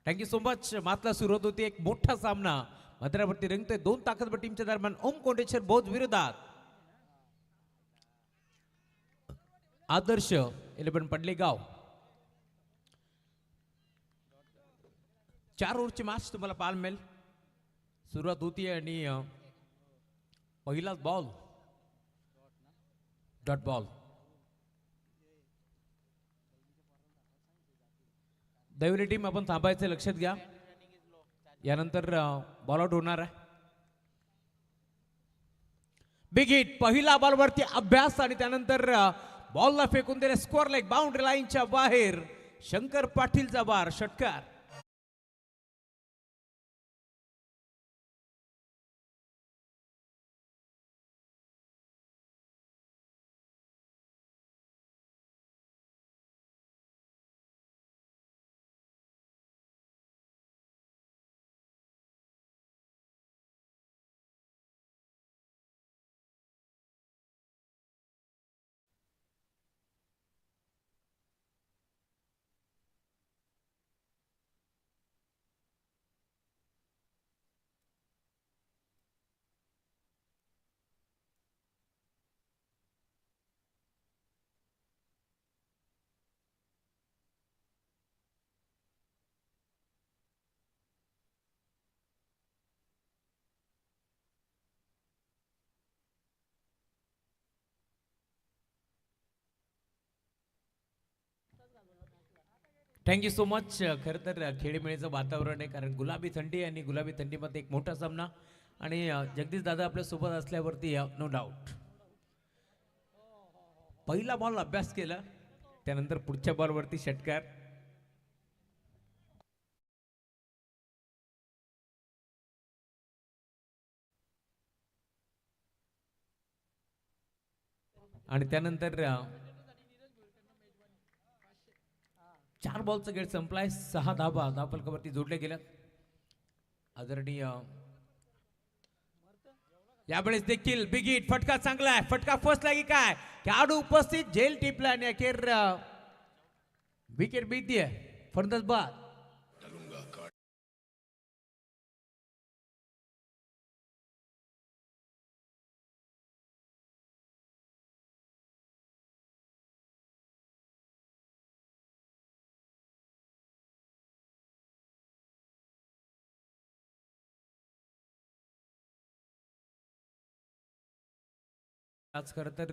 Thank you so much. Matla सुरुवात होती एक मोठा सामना मध्यरावरती रंगतोय दोन ताकदवर टीमच्या दरम्यान. ओम कोंडेश्वर बोध विरोधात आदर्श 11 पडलेगाव. 4 ओव्हरची मॅच तुम्हाला पाहायला मिळेल. सुरुवात होती आणि पहिलाच बॉल डॉट बॉल. दैवली टीम आपण थांबायचं लक्षात घ्या. यानंतर बॉल आउट होणार आहे. बिग हिट पहिला बॉलवरती अभ्यास आणि त्यानंतर बॉलला फेकून दिले स्कोअर लेग बाउंड्री लाईनच्या बाहेर. शंकर पाटीलचा बार षटकार. Thank you so much. खरं तर खेळीमेळीचं वातावरण आहे कारण गुलाबी थंडी आणि गुलाबी थंडीमध्ये एक मोठा सामना आणि जगदीश दादा आपल्या सोबत असल्यावरती नो डाऊट. पहिला बॉल अभ्यास केला त्यानंतर पुढच्या बॉलवरती षटकार. आणि त्यानंतर 4 बॉलचा खेळ संपलाय. 6 धाबा धावफलकावरती जोडले गेल्यात. आदरणीय यावेळेस देखील बिग हिट फटका चांगला आहे. फटका फसला की काय खेळाडू उपस्थित झेल टिपला आणि अखेर विकेट बीती आहे फलंदाज बाद. आज खरं तर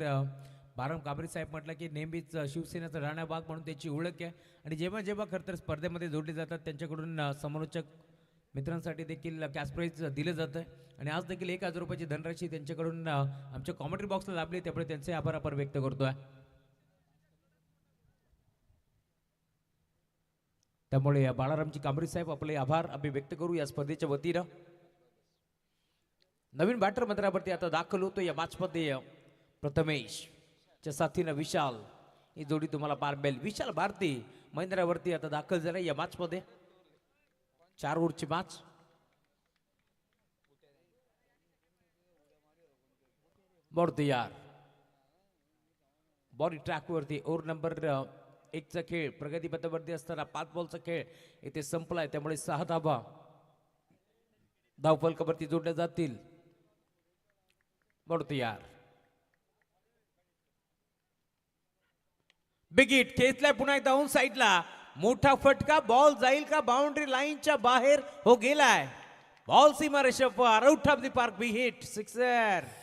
बाराम काबरी साहेब म्हटलं की नेहमीच शिवसेनेचा राणा भाग म्हणून त्याची ओळख आहे आणि जेव्हा जेव्हा खरं तर स्पर्धेमध्ये जोडले जातात त्यांच्याकडून समालोचक मित्रांसाठी देखील कॅश प्राईज दिलं जातं आणि आज देखील 1,000 रुपयाची धनराशी त्यांच्याकडून आमच्या कॉमेंट्री बॉक्सला लाभली त्यामुळे त्यांचे आभार आपण व्यक्त करतोय. त्यामुळे या बाळारामजी कांबरी साहेब आपले आभार आम्ही व्यक्त करू या स्पर्धेच्या वतीनं. नवीन बॅटर मंत्रावरती आता दाखल होतो या मॅचमध्ये प्रथमेश च्या साथीनं विशाल. ही जोडी तुम्हाला पार मिळेल. विशाल भारती महिंद्रावरती आता दाखल झाला या मॅच मध्ये. 4 ओव्हरची मॅच. तयार बॉडी ट्रॅकवरती ओव्हर नंबर 1 चा खेळ प्रगतीपथावरती असताना 5 बॉलचा खेळ इथे संपलाय त्यामुळे 6 धाबा धावफलकावरती जोडल्या जातील. तयार बिग हिट खेचलाय पुन्हा एकदा ऑन साइडला. मोठा फटका बॉल जाईल का बाउंड्री लाईनच्या बाहेर हो गेलाय. बॉल सीमा रेषेवर out of the park. Big hit sixer.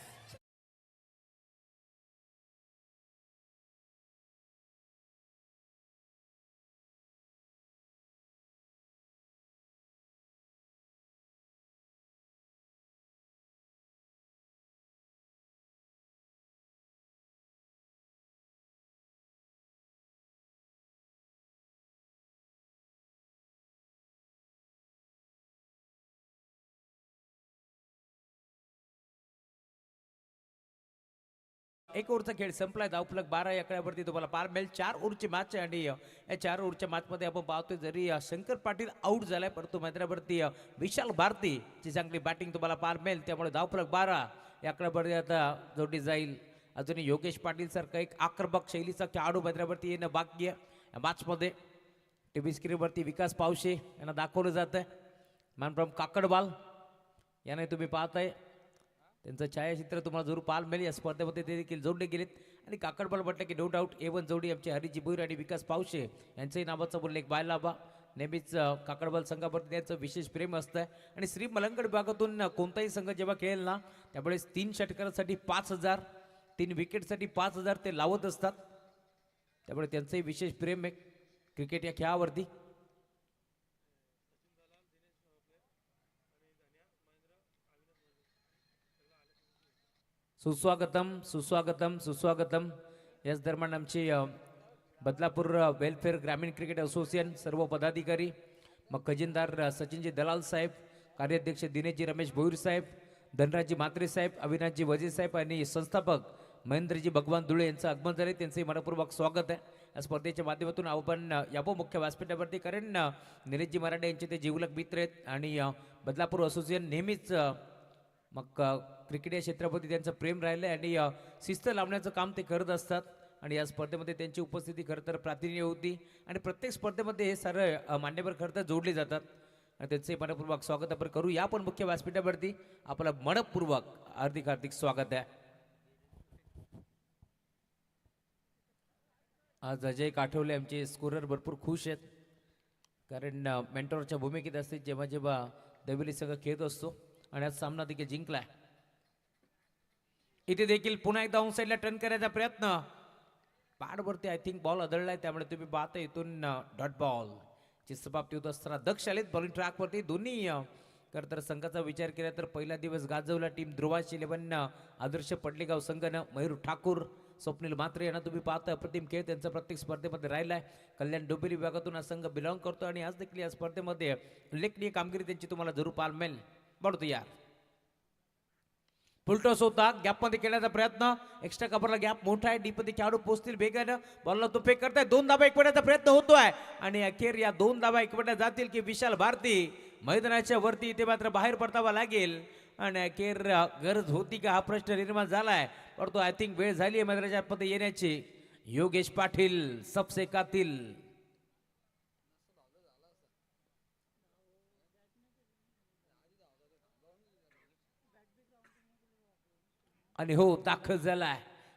एक ओव्हरचा खेळ संपलाय. धावफलक 12 या आकड्यावरती तुम्हाला पार मिळेल. 4 ओव्हरची मॅच आहे आणि या 4 ओव्हरच्या मॅच मध्ये आपण पाहतोय जरी शंकर पाटील आउट झालाय परंतु मैदानावरती विशाल भारती ची चांगली बॅटिंग तुम्हाला पार मिळेल त्यामुळे धावफलक 12 या आकड्यावरती आता जोडली जाईल. अजूनही योगेश पाटील सारखा एक आक्रमक शैलीचा खेळाडू मैदानावरती येणं बाकी आहे मॅच मध्ये. टीव्ही स्क्रीनवरती विकास पावशे यांना दाखवलं जात आहे. मॅन फ्रॉम काकडबाल यांना तुम्ही पाहताय, त्यांचं छायाचित्र तुम्हाला जरूर पाहायला मिळेल. या स्पर्धेमध्ये ते देखील जोडले गेलेत. आणि काकडबाल म्हटलं की नो डाऊट A1 जोडी आमचे हरिजी भोईर आणि विकास पावशे यांचंही नावाचा उल्लेख व्हायला हवा. नेहमीच काकडबाल संघावरती त्यांचं विशेष प्रेम असतं. आणि श्री मलंगड विभागातून कोणताही संघ जेव्हा खेळेल ना, त्यामुळे 3 षटकारासाठी 5,000, 3 विकेटसाठी 5,000 ते लावत असतात. त्यामुळे त्यांचंही विशेष प्रेम आहे क्रिकेट या खेळावरती. सुस्वागतम सुस्वागतम सुस्वागतम. याच दरम्यान आमची बदलापूर वेलफेअर ग्रामीण क्रिकेट असोसिएशन सर्व पदाधिकारी, मग खजिनदार सचिनजी दलाल साहेब, कार्याध्यक्ष दिनेशजी रमेश भोईर साहेब, धनराजजी म्हात्रे साहेब, अविनाशजी वजीर साहेब आणि संस्थापक महेंद्रजी भगवान धुळे यांचं आगमन झाले. त्यांचंही मनपूर्वक स्वागत आहे. या स्पर्धेच्या माध्यमातून आपण याबो मुख्य व्यासपीठावरती, कारण निलेशजी मराठे यांचे ते जीवलग मित्र आहेत आणि बदलापूर असोसिएशन नेहमीच मग क्रिकेट या क्षेत्राप्रती त्यांचं प्रेम राहिलं आहे आणि शिस्त लावण्याचं काम ते करत असतात. आणि या स्पर्धेमध्ये त्यांची उपस्थिती खरं तर प्रातिनिध्य होती. आणि प्रत्येक स्पर्धेमध्ये हे सारं मान्यवर खरं तर जोडले जातात आणि त्यांचे मनपूर्वक स्वागत आपण करू. या पण मुख्य व्यासपीठावरती आपलं मनपूर्वक हार्दिक हार्दिक स्वागत आहे. आज अजय काठवले आमचे स्कोरर भरपूर खुश आहेत, कारण मेंटॉरच्या भूमिकेत असते जेव्हा जेव्हा दविली संघ खेळत असतो. आणि आज सामना देखील जिंकलाय. इथे देखील पुन्हा एकदा ऑन साईडला टर्न करायचा प्रयत्न, पॅडवरती आय थिंक बॉल आदळलाय, त्यामुळे तुम्ही पाहता इथून डॉट बॉल ची समाप्ती होत असताना दक्ष आलेत बॉलिंग ट्रॅकवरती. दोन्ही खरं तर संघाचा विचार केला तर पहिला दिवस गाजवला टीम ध्रुवाची 11 आदर्श पडलेगाव संघानं. मयूर ठाकूर, स्वप्नील म्हात्रे यांना तुम्ही पाहता अप्रतिम खेळ त्यांचा प्रत्येक स्पर्धेमध्ये राहिलाय. कल्याण डोंबिवली विभागातून हा संघ बिलॉंग करतो आणि आज देखील या स्पर्धेमध्ये उल्लेखनीय कामगिरी त्यांची तुम्हाला जरूर पाहायला मिळेल. बढतो यार फुलटॉस होता, गॅपमध्ये खेळण्याचा प्रयत्न, एक्स्ट्रा कव्हरला गॅप मोठा आहे, डीपमध्ये खेळाडू पोहोचतील वेगानं, बॉलला तो फेक करताय, 2 धाबा एकवटण्याचा प्रयत्न होतोय आणि अखेर या 2 धाबा एकवटल्या जातील की विशाल भारती मैदानाच्या वरती इथे मात्र बाहेर पडतावा लागेल. आणि अखेर गरज होती का हा प्रश्न निर्माण झालाय, परंतु आय थिंक वेळ झाली आहे मैदानाच्या आतमध्ये येण्याची. योगेश पाटील सबसे कातिल, आणि हो दाखल झालाय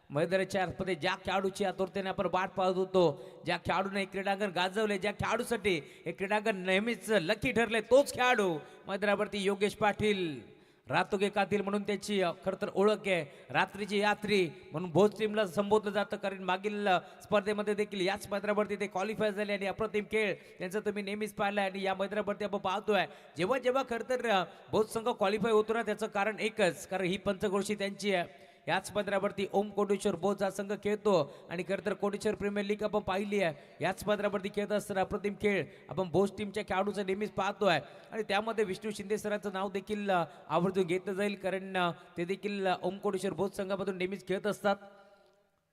मैदानाच्या आतमध्ये. ज्या खेळाडूची आतुरतेने आपण वाट पाहत होतो, ज्या खेळाडूने हे क्रीडांगण गाजवले, ज्या खेळाडूसाठी हे क्रीडांगण नेहमीच लकी ठरले, तोच खेळाडू मैदानावरती योगेश पाटील. रातोगे कातील म्हणून त्याची खरं तर ओळख आहे, रात्रीची यात्री म्हणून भोज टीमला संबोधलं जातं, कारण मागील स्पर्धेमध्ये देखील याच मैदानावरती ते क्वालिफाय झाले आणि अप्रतिम खेळ त्यांचं तुम्ही नेहमीच पाहिलाय. आणि या मैदानावरती आपण पाहतोय जेव्हा जेव्हा खरं तर भोज संघ क्वालिफाय होतो ना, त्याचं कारण एकच, कारण ही पंचक्रोशी त्यांची आहे. याच पदरावरती ओम कोटेश्वर बोज हा संघ खेळतो आणि खरं तर कोटेश्वर प्रीमियर लीग आपण पाहिली आहे. याच पदरावरती खेळत असताना अप्रतिम खेळ आपण भोज टीमच्या खेळाडूचं नेहमीच पाहतोय आणि त्यामध्ये विष्णू शिंदे सरांचं नाव देखील आवर्जून घेतलं जाईल, कारण ते देखील ओम कोटेश्वर बोज संघामधून नेहमीच खेळत असतात.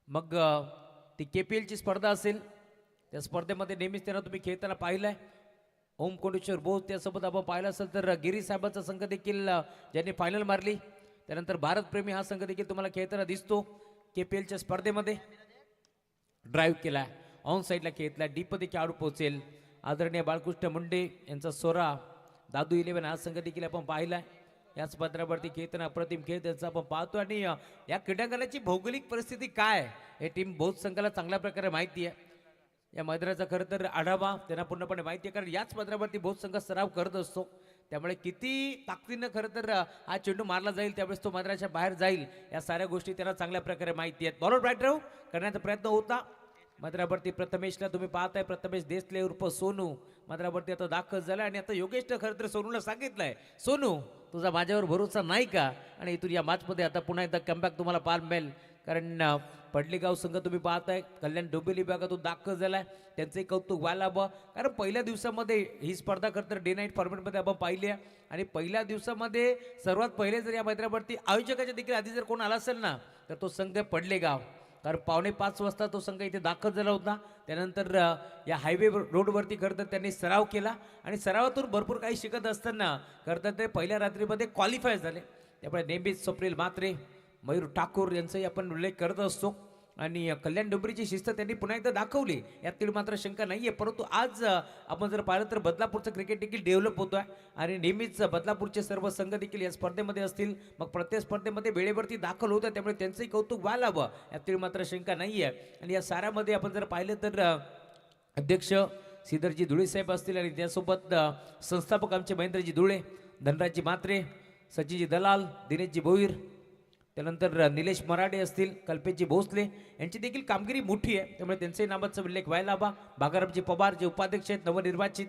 मग ती KPL ची स्पर्धा असेल, त्या स्पर्धेमध्ये नेहमीच त्यांना तुम्ही खेळताना पाहिलंय. ओम कोटेश्वर बोज त्यासोबत आपण पाहिलं असेल तर गिरी साहेबांचा संघ देखील ज्यांनी फायनल मारली, त्यानंतर भारत प्रेमी हा संघ देखील तुम्हाला खेळताना दिसतो. KPL च्या स्पर्धेमध्ये ड्राईव्ह केला, ऑन साईडला खेळतला, डीपमध्ये खेळाडू पोहोचेल. आदरणीय बाळकृष्ण मुंडे यांचा सोरा दादू 11 हा संघ देखील आपण पाहिलाय. याच पत्रावरती खेळताना अप्रतिम खेळ त्यांचा आपण पाहतो. आणि या क्रीडांगणाची भौगोलिक परिस्थिती काय हे टीम भोज संघाला चांगल्या प्रकारे माहिती आहे. या मैदानाचा खरं तर आढावा त्यांना पूर्णपणे माहिती आहे, कारण याच मैदानावरती भोज संघ सराव करत असतो. त्यामुळे किती ताकदीनं खरं तर हा चेंडू मारला जाईल, त्यावेळेस तो मैदानाच्या बाहेर जाईल, या साऱ्या गोष्टी त्यांना चांगल्या प्रकारे माहिती आहेत. बॉलर ब्राईट राहू करण्याचा प्रयत्न होता. मैदानावरती प्रथमेशला तुम्ही पाहताय, प्रथमेश देसले उर्फ सोनू मैदानावरती आता दाखल झाला. आणि आता योगेशनं खरं तर सोनूला सांगितलंय, सोनू तुझा माझ्यावर भरोसा नाही का. आणि इथून या मॅचमध्ये आता पुन्हा एकदा कमबॅक तुम्हाला पाहायला मिळेल, कारण पडलीगाव संघ तुम्ही पाहताय कल्याण डोंबिवली विभागातून दाखल झालाय. त्यांचे कौतुक व्हायला हवं, कारण पहिल्या दिवसामध्ये ही स्पर्धा खरं तर डे नाईट फॉर्मॅटमध्ये आपण पाहिली आहे. आणि पहिल्या दिवसामध्ये सर्वात पहिले जर या मैदानावरती आयोजकाच्या देखील आधी जर कोण आला असेल ना, तर तो संघ पडलेगाव, कारण 4:45 वाजता तो संघ इथे दाखल झाला होता. त्यानंतर या हायवे रोडवरती खरं तर त्यांनी सराव केला आणि सरावातून भरपूर काही शिकत असताना खरं तर ते पहिल्या रात्रीमध्ये क्वालिफाय झाले. त्यामुळे नेहमीच स्वप्नील म्हात्रे, मयूर ठाकूर यांचाही आपण उल्लेख करत असतो. आणि कल्याण डोंबरीची शिस्त त्यांनी पुन्हा एकदा दाखवली, यात तीळ मात्र शंका नाहीये. परंतु आज आपण जर पाहिलं तर बदलापूरचं क्रिकेट देखील डेव्हलप होतोय आणि नेहमीच बदलापूरचे सर्व संघ देखील या स्पर्धेमध्ये असतील, मग प्रत्येक स्पर्धेमध्ये वेळेवरती दाखल होतं, त्यामुळे त्यांचंही कौतुक व्हायला हवं, यात तीळ मात्र शंका नाहीये. आणि या साऱ्यामध्ये आपण जर पाहिलं तर अध्यक्ष श्रीधरजी धुळे साहेब असतील आणि त्यासोबत संस्थापक आमचे महेंद्रजी धुळे, धनराजजी म्हात्रे, सचिनजी दलाल, दिनेशजी भोईर, त्यानंतर निलेश मराठे असतील, कल्पेशजी भोसले, यांची देखील कामगिरी मोठी आहे, त्यामुळे त्यांच्याही नावाचा उल्लेख व्हायला हवा. बागारामजी पवार जे उपाध्यक्ष आहेत नवनिर्वाचित,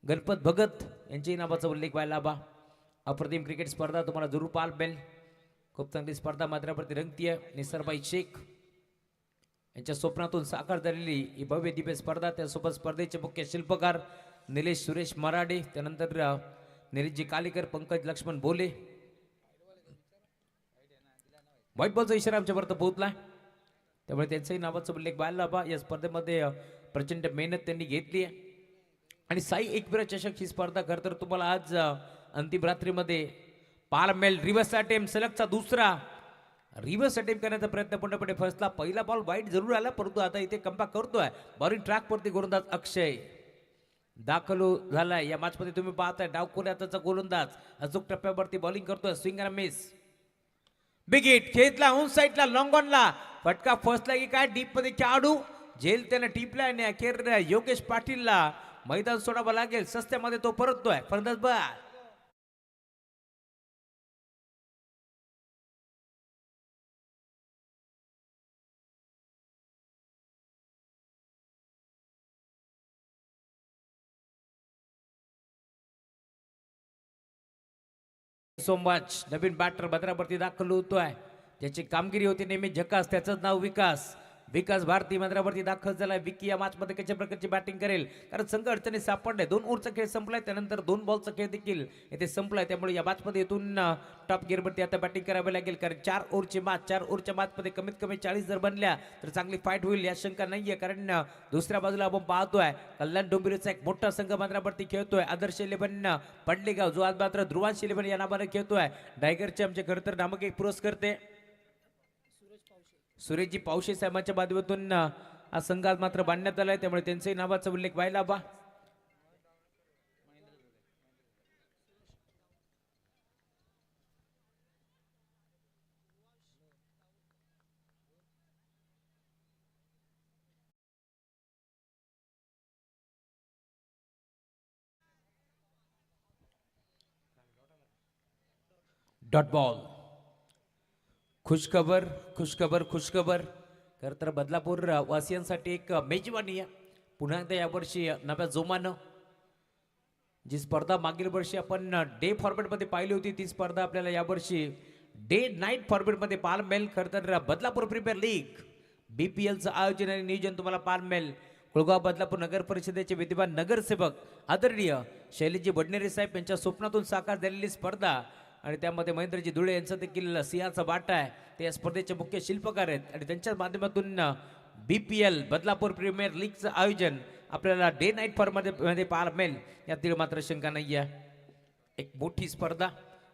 गणपत भगत यांच्याही नावाचा उल्लेख व्हायला हवा. अप्रतिम क्रिकेट स्पर्धा तुम्हाला जरूर पाहायला मिळेल. खूप चांगली स्पर्धा मैदानावरती रंगतीये. निसरबाई शेख यांच्या स्वप्नातून साकार झालेली ही भव्य दिव्य स्पर्धा, त्यासोबत स्पर्धेचे मुख्य शिल्पकार निलेश सुरेश मराठे, त्यानंतर निलेशजी कालेकर, पंकज लक्ष्मण बोले. व्हाईट बॉलचा इशारा आमच्यापर्यंत पोहोचलाय, त्यामुळे त्यांच्याही नावाचा उल्लेख व्हायला हवा. या स्पर्धेमध्ये प्रचंड मेहनत त्यांनी घेतली आहे आणि साई एकविरा चषक ही स्पर्धा खरं तर तुम्हाला आज अंतिम रात्रीमध्ये पाहायला मिळेल. रिव्हर्स अटेम्प्ट, सलगचा दुसरा रिव्हर्स अटेम्प्ट करण्याचा प्रयत्न पूर्णपणे फसला. पहिला बॉल वाईट जरूर आला, परंतु आता इथे कमबॅक करतोय बॉलिंग ट्रॅकवरती गोलंदाज अक्षय दाखल झालाय. या मॅचमध्ये तुम्ही पाहताय डावखोऱ्याचा गोलंदाज अचूक टप्प्यावरती बॉलिंग करतोय. Swing and miss, big hit खेळला ऑन साईडला, लॉंग ऑनला फटका फसला की काय, डीप मध्ये खेळाडू झेल त्याने टिपला आणि अखेर योगेश पाटीलला मैदान सोडावं लागेल. सस्त्यामध्ये तो परततोय. फलंदाज बा सोमवार नवीन बॅटर भद्रावरती दाखल होतोय. त्याची कामगिरी होती नेहमी झकास, त्याचंच नाव विकास. विकास भारती मैदानावरती दाखल झालाय. विकी या मॅच मध्ये कशा प्रकारची बॅटिंग करेल, कारण संघ अडचणी सापडले. 2 ओव्हरचा खेळ संपलाय, त्यानंतर 2 बॉलचा खेळ देखील इथे संपलाय, त्यामुळे या मॅच मध्ये इथून टॉप गिअरवरती आता बॅटिंग करावी लागेल, कारण 4 ओव्हरची मॅच, 4 ओव्हरच्या मॅच मध्ये कमीत कमी 40 जर बनल्या तर चांगली फाईट होईल, या शंका नाहीये. कारण दुसऱ्या बाजूला आपण पाहतोय कल्याण डोंबिवलीचा एक मोठा संघ मैदानावरती खेळतोय. आदर्श 11 पडलेगाव, जो आज मात्र ध्रुवांश 11 या नावाने खेळतोय. टायगरचे आमचे खरं तर नामक एक पुरस्कर्ते सुरेशजी पावशे साहेबांच्या माध्यमातून हा संघ आज मात्र बांधण्यात आलाय, त्यामुळे त्यांच्याही नावाचा उल्लेख व्हायला हवा. Dot ball. खुशखबर खुशखबर खुशखबर, खरं तर बदलापूर वासियांसाठी एक मेजवानी आहे. पुन्हा एकदा यावर्षी नव्या जोमानं जी स्पर्धा मागील वर्षी आपण डे फॉर्मॅटमध्ये पाहिली होती, ती स्पर्धा आपल्याला यावर्षी डे नाईट फॉर्मॅटमध्ये पाहायला मिळेल. खरं तर बदलापूर प्रीमियर लीग BPLचं आयोजन आणि नियोजन तुम्हाला पाहायला मिळेल. कुळगाव बदलापूर नगर परिषदेचे विद्यमान नगरसेवक आदरणीय शैलेशजी बडनेरे साहेब यांच्या स्वप्नातून साकार झालेली स्पर्धा, आणि त्यामध्ये महेंद्रजी धुळे यांचा देखील सिंहाचा वाटा आहे. ते या स्पर्धेचे मुख्य शिल्पकार आहेत आणि त्यांच्या माध्यमातून BPL बदलापूर प्रीमियर लीगचं आयोजन आपल्याला डे नाईट फॉर्मॅटमध्ये पाहायला मिळेल, यातील मात्र शंका नाही आहे. एक मोठी स्पर्धा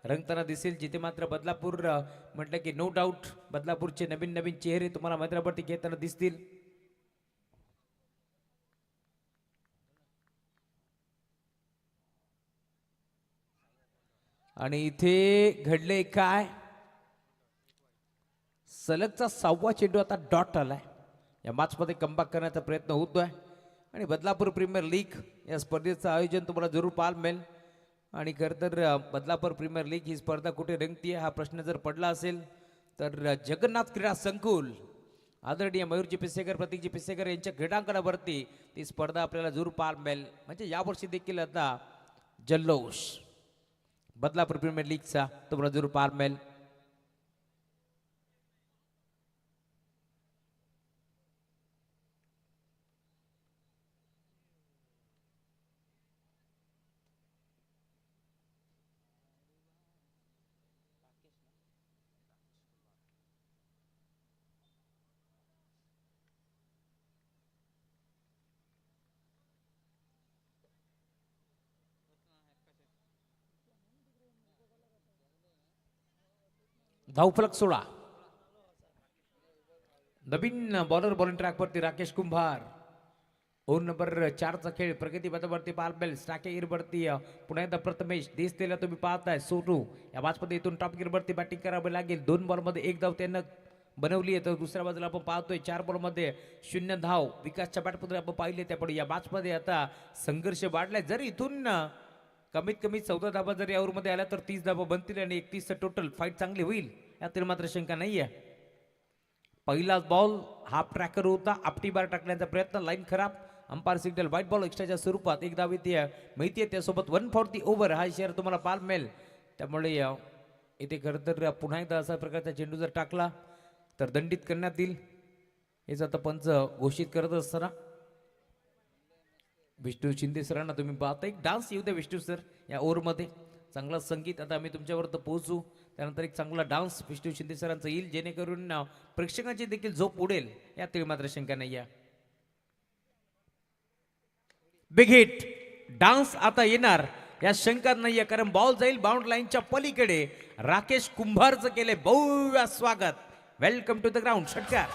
रंगताना दिसेल, जिथे मात्र बदलापूर म्हटलं की नो डाऊट बदलापूरचे नवीन नवीन चेहरे तुम्हाला मैदानावरती खेळताना दिसतील. आणि इथे घडले काय, सलगचा 6वा चेंडू आता डॉट आलाय. या मॅचमध्ये कमबॅक करण्याचा प्रयत्न होतोय आणि बदलापूर प्रीमियर लीग या स्पर्धेचं आयोजन तुम्हाला जरूर पाहायला मिळेल. आणि खरं तर बदलापूर प्रीमियर लीग ही स्पर्धा कुठे रंगतीये हा प्रश्न जर पडला असेल तर जगन्नाथ क्रीडा संकुल आदरणीय मयूरजी पिसेकर, प्रतीकजी पिसेकर यांच्या क्रीडांगणावरती ती स्पर्धा आपल्याला जरूर पाहायला मिळेल. म्हणजे यावर्षी देखील आता जल्लोष बदलापूर प्रीमियर लीगचा तुम्हाला जरूर पाहायला मिळेल. धावफलक 16. नवीन बॉलर बॉलिंग ट्रॅकवरती राकेश कुंभार. ओव्हर नंबर 4चा खेळ प्रगती पथावरती पालबेल स्ट्राकेर वरती पुन्हा एकदा प्रथमेश दिसतेला तुम्ही पाहताय सोटू या बाजमध्ये इथून टॉप गिअर वरती बॅटिंग करावी लागेल. 2 बॉलमध्ये 1 धाव त्यांना बनवली आहे. तर दुसऱ्या बाजूला आपण पाहतोय 4 बॉलमध्ये 0 धाव विकासच्या बॅटमध्ये आपण पाहिले. त्यामुळे या मॅचमध्ये आता संघर्ष वाढलाय. जर इथून कमीत कमी 14 धावा जर या ओव्हरमध्ये आल्या तर 30 धावा बनतील आणि 31 टोटल फाईट चांगली होईल यातील मात्र शंका नाहीये. पहिलाच बॉल हाफ ट्रॅकर होता. आपटी बार टाकण्याचा प्रयत्न लाईन खराब. अंपायर सिग्नल व्हाईट बॉल एक्स्ट्राच्या स्वरूपात एक धाव येते माहिती आहे. त्यासोबत 1 फॉर दी ओव्हर हा शेअर तुम्हाला पाहायला मिळेल. त्यामुळे इथे खरं तर पुन्हा एकदा असा प्रकारचा चेंडू जर टाकला तर दंडित करण्यात येईल. हेच आता पंच घोषित करत असताना विष्णू शिंदे सरांना तुम्ही पाहता एक डान्स येऊ द्या विष्णू सर या ओव्हरमध्ये. चांगला संगीत आता आम्ही तुमच्यावर तर पोहोचू. त्यानंतर एक चांगला डान्स विष्णू शिंदे सरांचा येईल जेणेकरून प्रेक्षकांची देखील झोप उडेल यात मात्र शंका नाही आहे. बिग हिट डान्स आता येणार या शंका नाहीये कारण बॉल जाईल बाउंड लाईनच्या पलीकडे. राकेश कुंभारचं केले भव्य स्वागत. Welcome to the ground. षटकार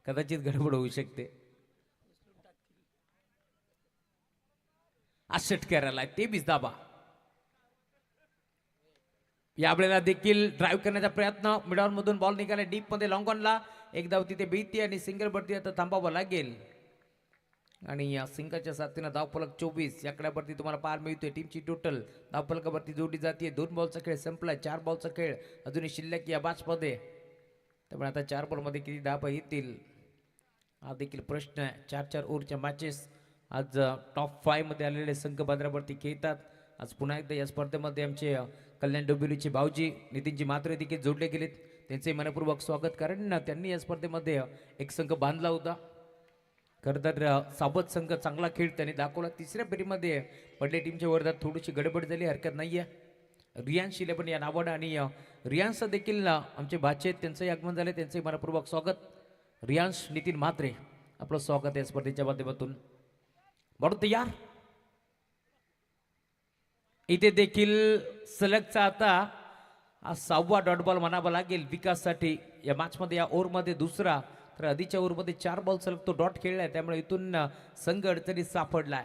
कदाचित गडबड होऊ शकते. आज षटकाराला ते 20 धाबा. यावेळेला देखील ड्राईव्ह करण्याचा प्रयत्न मिडॉन मधून बॉल निघाला डीप मध्ये लॉंग ऑनला. एक धाव तिथे बीती आणि सिंगल वरती आता थांबावं लागेल. आणि या सिंगलच्या साथीनं धावफलक 24 या कड्यावरती तुम्हाला पार मिळतोय. टीमची टोटल धावफलकावरती जोडली जाते. 2 बॉलचा खेळ संपलाय. 4 बॉलचा खेळ अजूनही शिल्लक या बॅचमध्ये. त्यामुळे आता 4 बॉलमध्ये किती धावा येतील हा देखील प्रश्न आहे. 4-4 ओव्हरच्या मॅचेस आज टॉप 5 मध्ये आलेले संघ बाजारावरती खेळतात. आज पुन्हा एकदा या स्पर्धेमध्ये आमचे कल्याण डोंबिवलीचे भाऊजी नितीनजी मात्रे देखील जोडले गेलेत. त्यांचे मनपूर्वक स्वागत कारण त्यांनी या स्पर्धेमध्ये एक संघ बांधला होता. खरं तर सावध संघ चांगला खेळ त्यांनी दाखवला. तिसऱ्या फेरीमध्ये पडले टीमच्या वर्धात थोडीशी गडबड झाली हरकत नाही आहे. रियांश इलेवन या नावानं आणि रियांशचं देखील आमचे भाचे आहेत त्यांचंही आगमन झाले. त्यांचंही मनपूर्वक स्वागत. रियांश नितीन म्हात्रे आपलं स्वागत आहे स्पर्धेच्या माध्यमातून. बरोबर तयार. इथे देखील सलगचा आता हा 6वा डॉट बॉल म्हणावा लागेल विकाससाठी या मॅचमध्ये. या ओव्हरमध्ये दुसरा तर आधीच्या ओव्हरमध्ये 4 बॉल सलग तो डॉट खेळलाय. त्यामुळे इथून संघ अडचणीत सापडलाय.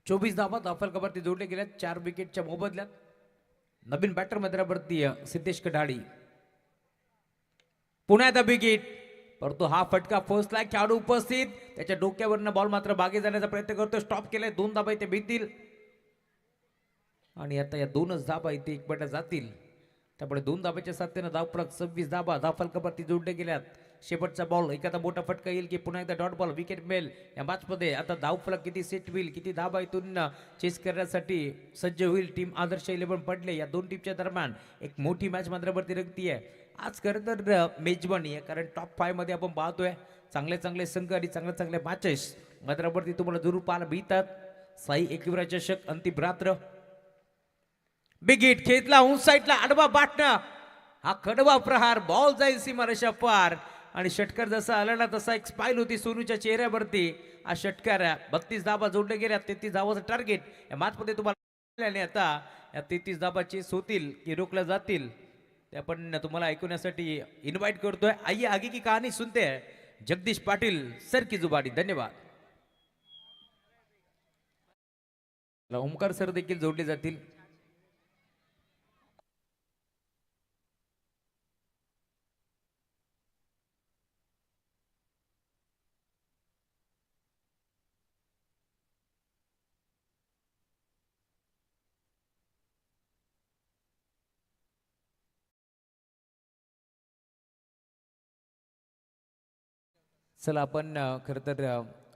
चोवीस धावा धावफलकावरती जोडले गेल्यात. 4 विकेटच्या मोबदल्यात. नवीन बॅटर मैदानावरती सिद्धेश कढाळी. पुन्हा एकदा विकेट परंतु हा फटका फसलाय. खेळाडू उपस्थित त्याच्या डोक्यावरनं बॉल मात्र बागे जाण्याचा प्रयत्न करतो. स्टॉप केलाय. 2 धाबा इथे भीतील आणि आता या 2च धाबा इथे एकपट जातील. त्यामुळे 2 धाब्याच्या साथीनं धावफलक 26 धाबा धावफलकावरती जोडले गेल्यात. शेवटचा बॉल एखादा मोठा फटका येईल की पुन्हा एकदा डॉट बॉल विकेट मिळेल या मॅचमध्ये. आता धावफलक किती सेट होईल किती धाबा इथून चेस करण्यासाठी सज्ज होईल टीम आदर्श 11 पडले. या 2 टीमच्या दरम्यान एक मोठी मॅच मैदानावरती रंगतीये. आज खरं तर मेजबानी आहे कारण टॉप 5 मध्ये आपण पाहतोय चांगले चांगले संघ आणि चांगले चांगले मॅचेस मैदानावरती तुम्हाला जरूर पाहायला मिळतात. साई एकविरा चषक अंतिम रात्र. बिग हिट खेचला उंच साईडला आडवा बाटणं. हा कडवा प्रहार बॉल जाईल सीमारेषा पार आणि षटकार जसा आला ना तसा एक स्माइल होती सोनूच्या चेहऱ्यावरती. हा षटकार 32 धाबा जोडले गेल्या. 33 धावाचं टार्गेट या मॅच मध्ये तुम्हाला. आणि आता या 33 धाबा चेस होतील की रोखल्या जातील ते आपण तुम्हाला ऐकण्यासाठी इन्व्हाइट करतोय. आइए आगे की कहानी सुनते हैं. जगदीश पाटील सर की जुबानी. धन्यवाद. ओमकार सर देखील जोडले जातील. चला आपण खरं तर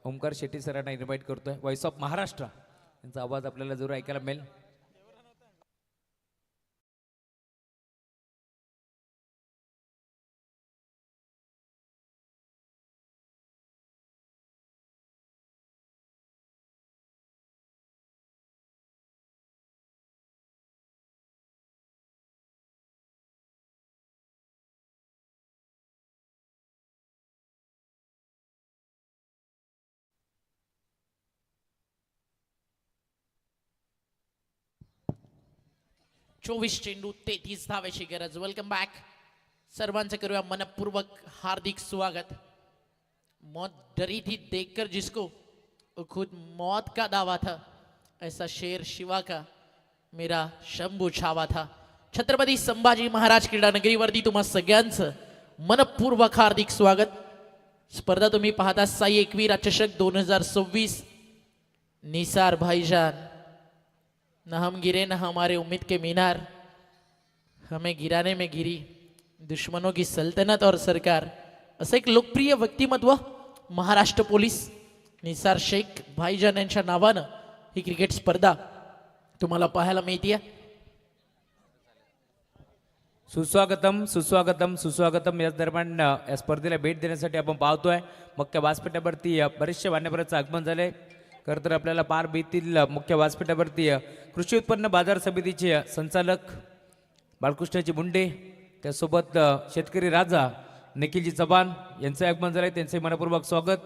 ओमकार शेट्टी सरांना इन्व्हाइट करतोय. व्हॉइस ऑफ महाराष्ट्र यांचा आवाज आपल्याला जरूर ऐकायला मिळेल. चोवीस चेंडू 33 धावेची गरज. Welcome back. सर्वांचं करूया मनपूर्वक हार्दिक स्वागत. मौत डरी थी देखकर जिसको खुद मौत का दावा था, ऐसा शेर शिवा का मेरा शंभू छावा था. छत्रपती संभाजी महाराज क्रीडा नगरीवरती तुम्हा सगळ्यांचं मनपूर्वक हार्दिक स्वागत. स्पर्धा तुम्ही पाहता साई एकवीरा चषक 2026. निसार भाईजान, न हम गिरे न हमारे उम्मीद के मीनार, हमें गिराने में गिरी दुश्मनों की सल्तनत और सरकार. असं एक लोकप्रिय व्यक्तिमत्व महाराष्ट्र पोलीस निसार शेख भाईजान यांच्या नावानं ही क्रिकेट स्पर्धा तुम्हाला पाहायला मिळते. सुस्वागतम सुस्वागतम सुस्वागतम. या दरम्यान या स्पर्धेला भेट देण्यासाठी आपण पाहतोय मुख्य व्यासपीठावरती बरेचसे मान्यवरांचं आगमन झालंय. खरं तर आपल्याला पार बीतील मुख्य व्यासपीठावरती कृषी उत्पन्न बाजार समितीचे संचालक बाळकृष्णाजी मुंडे, त्यासोबत शेतकरी राजा निखिलजी चव्हाण यांचं आगमन झालंय. त्यांचे मनपूर्वक स्वागत.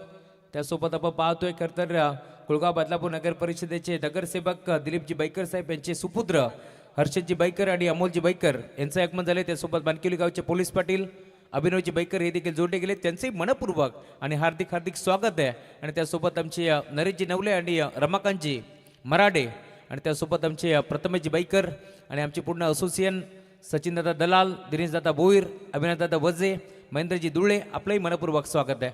त्यासोबत आपण पाहतोय खरं तर कुळगाव बदलापूर नगर परिषदेचे नगरसेवक दिलीपजी बैकर साहेब यांचे सुपुत्र हर्षदजी बैकर आणि अमोलजी बैकर यांचं आगमन झाले. त्यासोबत बानकिवली गावचे पोलीस पाटील अभिनवजी बैकर हे देखील जोडले गेले. त्यांचेही मनपूर्वक आणि हार्दिक हार्दिक स्वागत आहे. आणि त्यासोबत आमचे नरेशजी नवले आणि रमाकांतजी मराडे आणि त्यासोबत आमचे प्रथमेशजी बैकर आणि आमचे पूर्ण असोसिएशन सचिनदादा दलाल, दिनेशदादा भोईर, अभिनवदादा वजे, महेंद्रजी दुळे, आपलंही मनपूर्वक स्वागत आहे.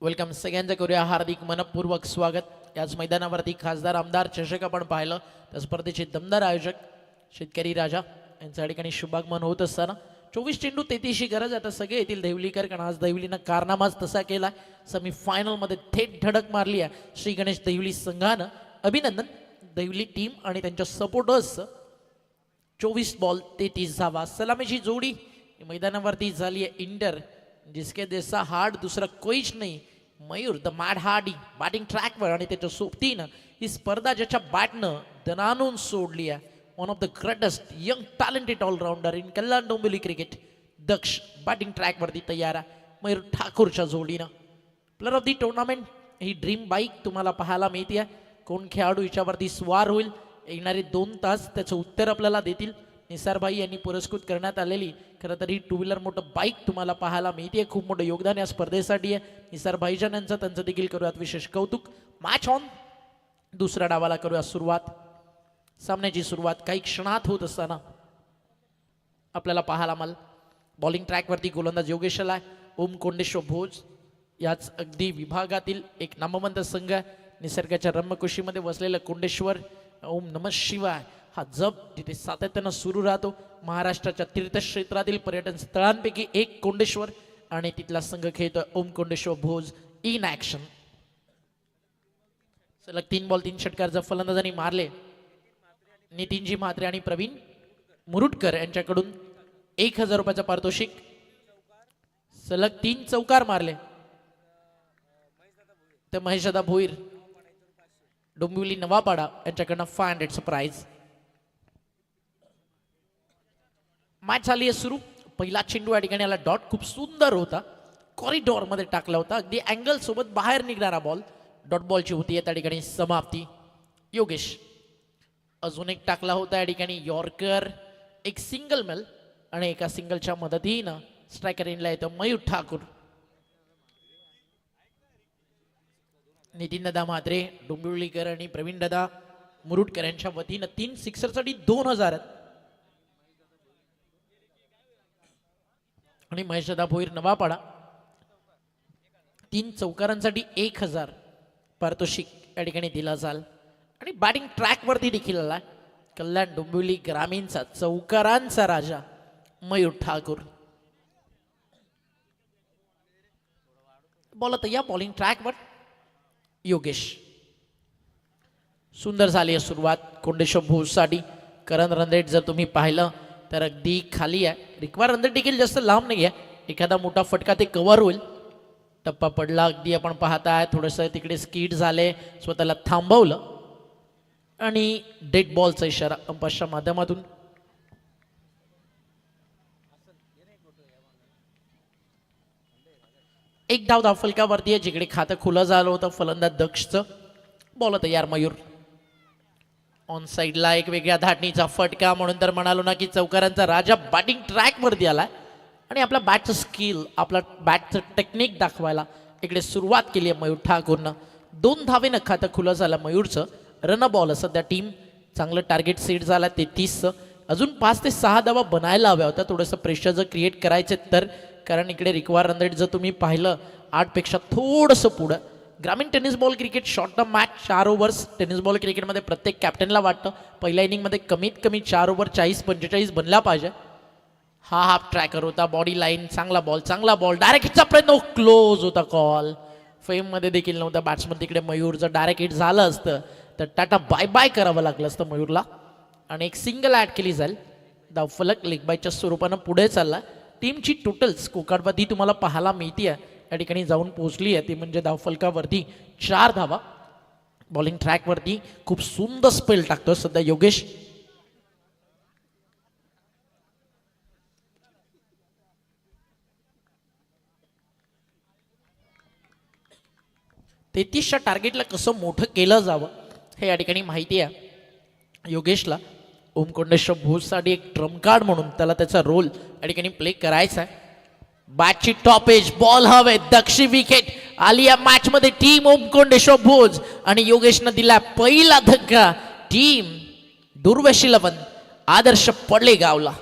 वेलकम. सगळ्यांचं करूया हार्दिक मनपूर्वक स्वागत. याच मैदानावरती खासदार आमदार चषक आपण पाहिलं. त्या स्पर्धेचे दमदार आयोजक शेतकरी राजा यांच्या ठिकाणी शुभागमन होत असताना 24 चेंडू 33ची गरज. आता सगळे येतील देवलीकर, कारण आज देवलीनं कारनामाच तसा केला. सेमीफायनलमध्ये थेट धडक मारली आहे श्री गणेश देवली संघानं. अभिनंदन देवली टीम आणि त्यांच्या सपोर्टर्स. 24 बॉल 33 धावा. सलामीची जोडी मैदानावरती झाली आहे इंटर, जिसके जैसा हार्ड दुसरा कोईच नाही. Mayur the mad Hardy batting ट्रॅकवर आणि त्याच्या सोबतीनं ही स्पर्धा ज्याच्या बॅटनं दणानून सोडली आहे. One of the greatest young talented allrounder in Kalyan Dombivli cricket. Daksh batting ट्रॅकवरती तयार आहे मयूर ठाकूरच्या जोडीनं. प्लेअर ऑफ दी टुर्नामेंट ही ड्रीम बाईक तुम्हाला पाहायला मिळते. कोण खेळाडू हिच्यावरती स्वार होईल येणारे 2 तास त्याचं उत्तर आपल्याला देतील. निसारभाई यांनी पुरस्कृत करण्यात आलेली खरं तर ही 2 व्हीलर मोठं बाईक तुम्हाला पाहायला मिळते. खूप मोठं योगदान या स्पर्धेसाठी आहे. निसार भाईजान यांचं त्यांचं देखील करूयात विशेष कौतुक. Match on. दुसऱ्या डावाला करूया सुरुवात. सामन्याची सुरुवात काही क्षणात होत असताना आपल्याला पाहायला मिळाल. बॉलिंग ट्रॅकवरती गोलंदाज योगेश आलाय. ओम कोंडेश्वर भोज याच अगदी विभागातील एक नामवंत संघ आहे. निसर्गाच्या रम्यकुशीमध्ये वसलेलं कोंडेश्वर. ओम नमः शिवाय हा जप तिथे सातत्यानं सुरू राहतो. महाराष्ट्राच्या तीर्थक्षेत्रातील पर्यटन स्थळांपैकी एक कोंडेश्वर आणि तिथला संघ खेळतोय ओम कोंडेश्वर भोज इन ऍक्शन. सलग 3 बॉल 3 षटकार फलंदाजांनी मारले. नितीनजी म्हात्रे आणि प्रवीण मुरुटकर यांच्याकडून 1000 रुपयाचं पारितोषिक. सलग 3 चौकार मारले तर महेशदादा भोईर डोंबिवली नवापाडा यांच्याकडनं 500चं प्राइज. मॅच झाली आहे सुरू. पहिला चेंडू या ठिकाणी आला डॉट खूप सुंदर होता. कॉरिडॉर मध्ये टाकला होता. अगदी अँगल सोबत बाहेर निघणारा बॉल. डॉट बॉलची होती त्या ठिकाणी समाप्ती. योगेश अजून एक टाकला होता या ठिकाणी यॉर्कर एक सिंगल मिल आणि एका सिंगलच्या मदतीनं स्ट्रायकर इनला येतो मयूर ठाकूर. नितीन दादा म्हात्रे, डोंबिवलीकर आणि प्रवीण दादा मुरुडकर यांच्या वतीनं 3 सिक्सरसाठी 2000 आहेत. आणि महेश दादा भोईर नवापाडा 3 चौकारांसाठी 1000 पारितोषिक या ठिकाणी दिला जाल. आणि बॅटिंग ट्रॅकवरती देखील आला कल्याण डोंबिवली ग्रामीणचा चौकारांचा राजा मयूर ठाकूर. बॉल या बॉलिंग ट्रॅकवर योगेश. सुंदर झाली आहे सुरुवात कोंडेश्वर भोजसाठी. करण रनरेट जर तुम्ही पाहिलं तर अगदी खाली आहे. रिक्वायर रनरेट देखील जास्त लांब नाही आहे. एखादा मोठा फटका ते कव्हर होईल. टप्पा पडला अगदी आपण पाहताय. थोडंसं तिकडे स्कीड झाले, स्वतःला थांबवलं आणि डेड बॉलचा इशारा अंपायरच्या माध्यमातून. एक धाव धावफलकावरती आहे जिकडे खातं खुलं झालं होतं फलंदाज दक्षचं. बॉल तयार मयूर. ऑन साईडला एक वेगळ्या धाटणीचा फटका म्हणून तर म्हणालो ना की चौकारांचा राजा बॅटिंग ट्रॅकवरती आलाय आणि आपला बॅटचं स्किल, आपला बॅटचं टेक्निक दाखवायला इकडे सुरुवात केली आहे मयूर ठाकूरनं. 2 धावेनं खातं खुलं झालं मयूरचं. रन बॉल सध्या टीम चांगलं टार्गेट सेट झाला 33चं. अजून 5 ते 6 धावा बनायला हव्या होत्या. थोडंसं प्रेशर जर क्रिएट करायचे तर, कारण इकडे रिक्वायर रन रेट जर तुम्ही पाहिलं 8 पेक्षा थोडंसं पुढं. ग्रामीण tennis ball cricket short term match 4 overs. Tennis ball क्रिकेटमध्ये प्रत्येक कॅप्टनला वाटतं पहिल्या इनिंगमध्ये कमीत कमी 4 ओव्हर 40-45 बनला पाहिजे. हा हाफ ट्रॅकर होता. बॉडी लाईन चांगला बॉल डायरेक्ट हिटचा प्रयत्न, क्लोज होता कॉल. फेममध्ये देखील नव्हता बॅट्समन तिकडे मयूर. जर डायरेक्ट हिट झालं असतं तर टाटा बाय बाय करावं लागलं असतं मयूरला. आणि एक सिंगल ॲड केली जाईल. धावफलक लेग बायच्या स्वरूपानं पुढे चालला. टीमची टोटल स्कोरकार्डवरती तुम्हाला पाहायला मिळते या ठिकाणी जाऊन पोहोचली आहे ती म्हणजे धावफलकावरती 4 धावा. बॉलिंग ट्रॅकवरती खूप सुंदर स्पेल टाकतो सध्या योगेश. तेहतीसच्या टार्गेटला कसं मोठं केलं जावं हे या ठिकाणी माहिती आहे योगेशला. ओमकोंडेश्वर भोजसाठी एक ट्रम्प कार्ड म्हणून त्याला त्याचा रोल या ठिकाणी प्ले करायचा आहे. बॅटची टॉप एज बॉल हवे. दक्षिण विकेट आली या मॅच मध्ये टीम ओमकोंडेश्वर भोज आणि योगेशनं दिला पहिला धक्का. टीम दुर्वेश 11 आदर्श पडले गावला.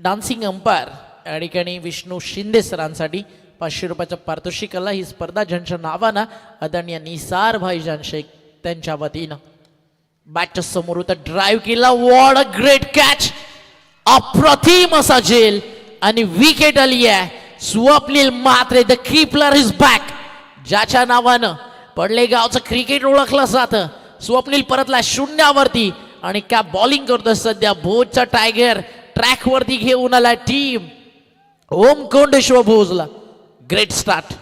डान्सिंग अंपायर या ठिकाणी विष्णू शिंदे सरांसाठी 500 रुपयाचं पारितोषिक आला. ही स्पर्धा ज्यांच्या नावानं आदरणीय निसार भाईजान शेख त्यांच्या वतीनं. बॅटच्या समोर होता, ड्राईव्ह केला. What a great catch. अप्रतिम असा झेल आणि विकेट आली आहे. Swapnil Mhatre the keeper is back. ज्याच्या नावानं पडलेगावचं क्रिकेट ओळखलं जातं. स्वप्नील परतला शून्यावरती आणि काय बॉलिंग करतोय सध्या भोजचा टायगर. ट्रॅक वरती घेऊन आला टीम ओमकोंडेश्वर भोजला. Great start.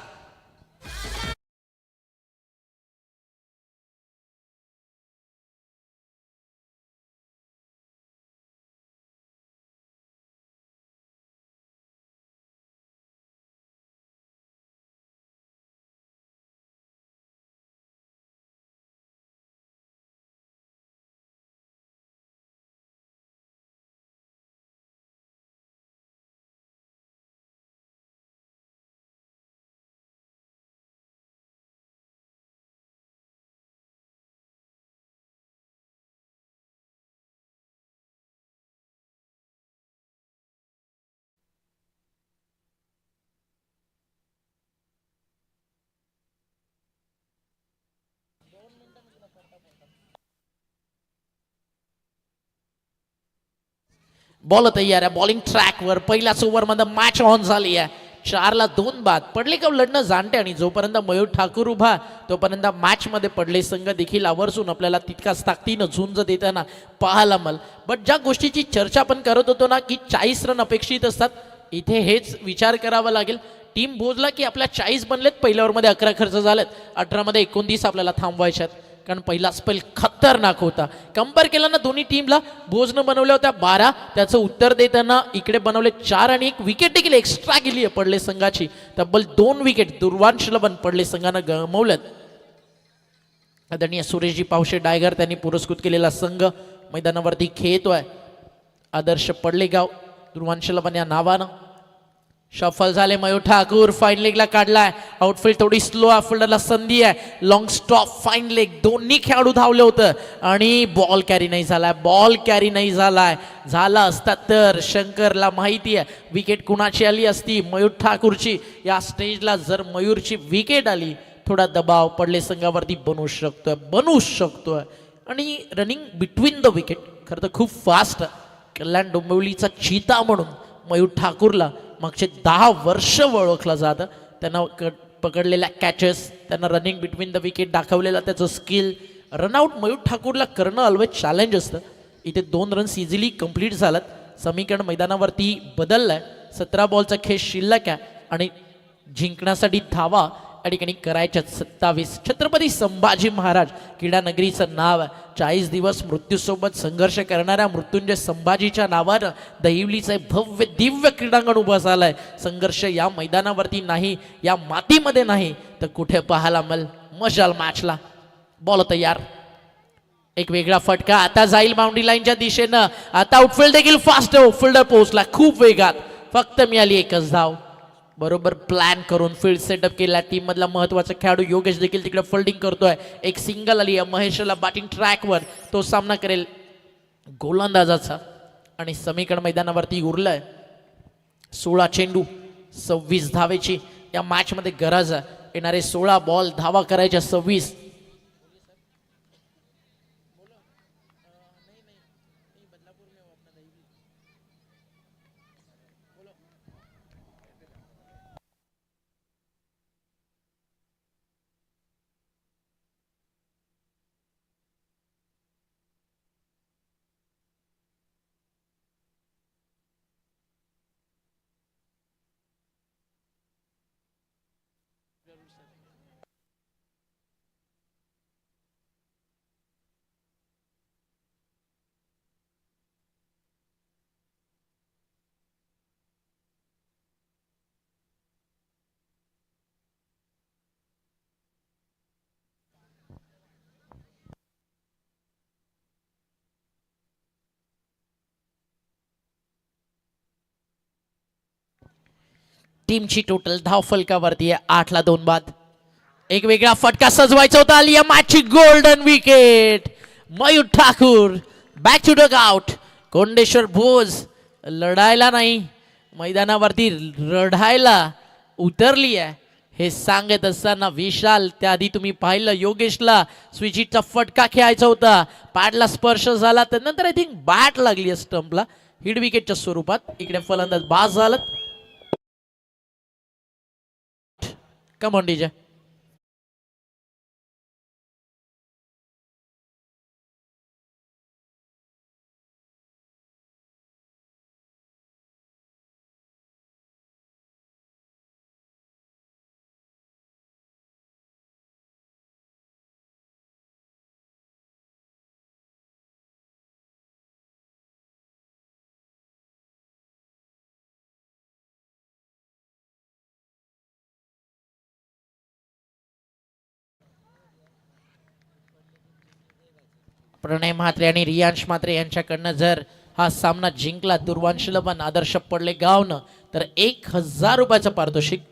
बॉल तयार आहे. बॉलिंग ट्रॅकवर पहिल्याच ओव्हरमध्ये मॅच ऑन झाली आहे. 4ला 2 बाद. पडलेगाव लढणं जाणते आणि जोपर्यंत मयूर ठाकूर उभा तोपर्यंत मॅच मध्ये पडले संघ देखील आवर्जून आपल्याला तितकाच ताकदीनं झुंज देताना पाहायला मिळेल. बट ज्या गोष्टीची चर्चा आपण करत होतो ना की 40 रन अपेक्षित असतात, इथे हेच विचार करावा लागेल. टीम बोजला की आपल्या 40 बनलेत, पहिल्या ओव्हरमध्ये 11 खर्च झालेत, 18 मध्ये 29 आपल्याला थांबवायच्यात. कारण पहिला स्पेल खतरनाक होता. कंपेअर केलं ना दोन्ही टीमला, भोजनं बनवल्या होत्या 12, त्याचं उत्तर देताना इकडे बनवले 4 आणि एक विकेट देखील एक्स्ट्रा गेली आहे पडले संघाची. तब्बल 2 विकेट दुर्वांशला पण पडले संघानं गमावल्यात. आदरणीय सुरेशजी पावशे डायगर त्यांनी पुरस्कृत केलेला संघ मैदानावरती खेळतोय. आदर्श पडलेगाव दुर्वांशला पण या नावानं. शफल झाले मयूर ठाकूर, फाईन लेगला काढलाय. आउटफील्ड थोडी स्लो, आउटफिल्डरला संधी आहे. लॉंग स्टॉप, फाईन लेग, दोन्ही खेळाडू धावले होतं आणि बॉल कॅरी नाही झालाय. बॉल कॅरी नाही झालाय. झाला असता तर शंकरला माहिती आहे विकेट कुणाची आली असती, मयूर ठाकूरची. या स्टेजला जर मयूरची विकेट आली, थोडा दबाव पडले संघावरती बनू शकतोय. आणि रनिंग बिटवीन द विकेट खरं तर खूप फास्ट. कल्याण डोंबिवलीचा चीता म्हणून मयूर ठाकूरला मागचे 10 वर्ष ओळखलं जातं. त्यांना पकडलेल्या कॅचेस, त्यांना रनिंग बिटवीन द विकेट दाखवलेला त्याचं स्किल. रनआउट मयूर ठाकूरला करणं ऑलवेज चॅलेंज असतं. इथे 2 रन्स इझिली कंप्लीट झालात. समीकरण मैदानावरती बदललाय. 17 बॉलचा खेळ शिल्लक आहे आणि जिंकण्यासाठी धावा या ठिकाणी करायच्या 27. छत्रपती संभाजी महाराज क्रीडा नगरीचं नाव आहे. 40 दिवस मृत्यूसोबत संघर्ष करणाऱ्या मृत्युंजय संभाजीच्या नावानं दहिवलीचं भव्य दिव्य क्रीडांगण उभं झालंय. संघर्ष या मैदानावरती नाही, या मातीमध्ये नाही तर कुठे पाहायला मिळेल. मशाल मॅचला. बॉल तयार, एक वेगळा फटका आता जाईल बाउंड्री लाईनच्या दिशेनं. आता आउटफील्ड देखील फास्ट आहे. आउटफिल्डर पोहोचला खूप वेगात, फक्त मिळाली एकच धाव. बरोबर प्लॅन करून फील्ड सेटअप केला. टीम मधला महत्वाचा खेळाडू योगेश देखील तिकडे फिल्डिंग करतोय. एक सिंगल आली आहे महेशला बॅटिंग ट्रॅकवर, तो सामना करेल गोलंदाजाचा. आणि समीकरण मैदानावरती उरलाय 16 चेंडू 26 धावेची या मॅच मध्ये गरज आहे. येणारे 16 बॉल धावा करायच्या 26. टीमची टोटल धाव फलकावरती आहे 8ला 2 बाद. एक वेगळा फटका सजवायचा होता. आली या मॅचची golden wicket. Mayur Thakur back to dugout. Kondeshwar Bhoj लढायला नाही, मैदानावरती रढायला उतरली आहे हे सांगत असताना विशाल, त्याआधी तुम्ही पाहिलं योगेशला स्विचिटचा फटका खेळायचा होता, पॅडला स्पर्श झाला, त्यानंतर आय थिंक बॅट लागली आहे स्टंपला हिट विकेटच्या स्वरूपात. इकडे फलंदाज बाद झाला. Come on DJ. Pranay Mhatre आणि रियांश म्हात्रे यांच्याकडनं जर हा सामना जिंकला दुर्वांशला पण आदर्श पडले गावनं तर 1000 रुपयाचं पारितोषिक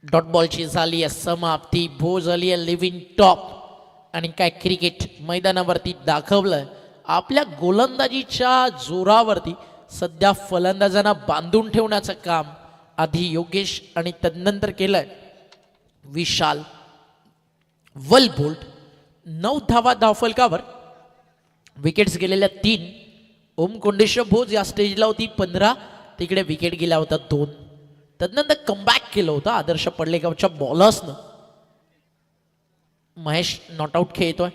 डॉट बॉलची झाली आहे समाप्ती. भोज झाली आहे लिव्हिंग टॉप. आणि काय क्रिकेट मैदानावरती दाखवलंय. आपल्या गोलंदाजीच्या जोरावरती सध्या फलंदाजांना बांधून ठेवण्याचं काम आधी योगेश आणि तदनंतर केलंय विशाल. वल बोल्ट 9 धावा धावफलकावर. विकेट्स गेलेल्या 3. ओम कोंडेश्वर भोज या स्टेजला होती 15. तिकडे विकेट गेला होता 2. तदनंतर कमबॅक केलं होतं आदर्श पडलेगावच्या बॉलर्सनं. महेश नॉट आऊट खेळतोय.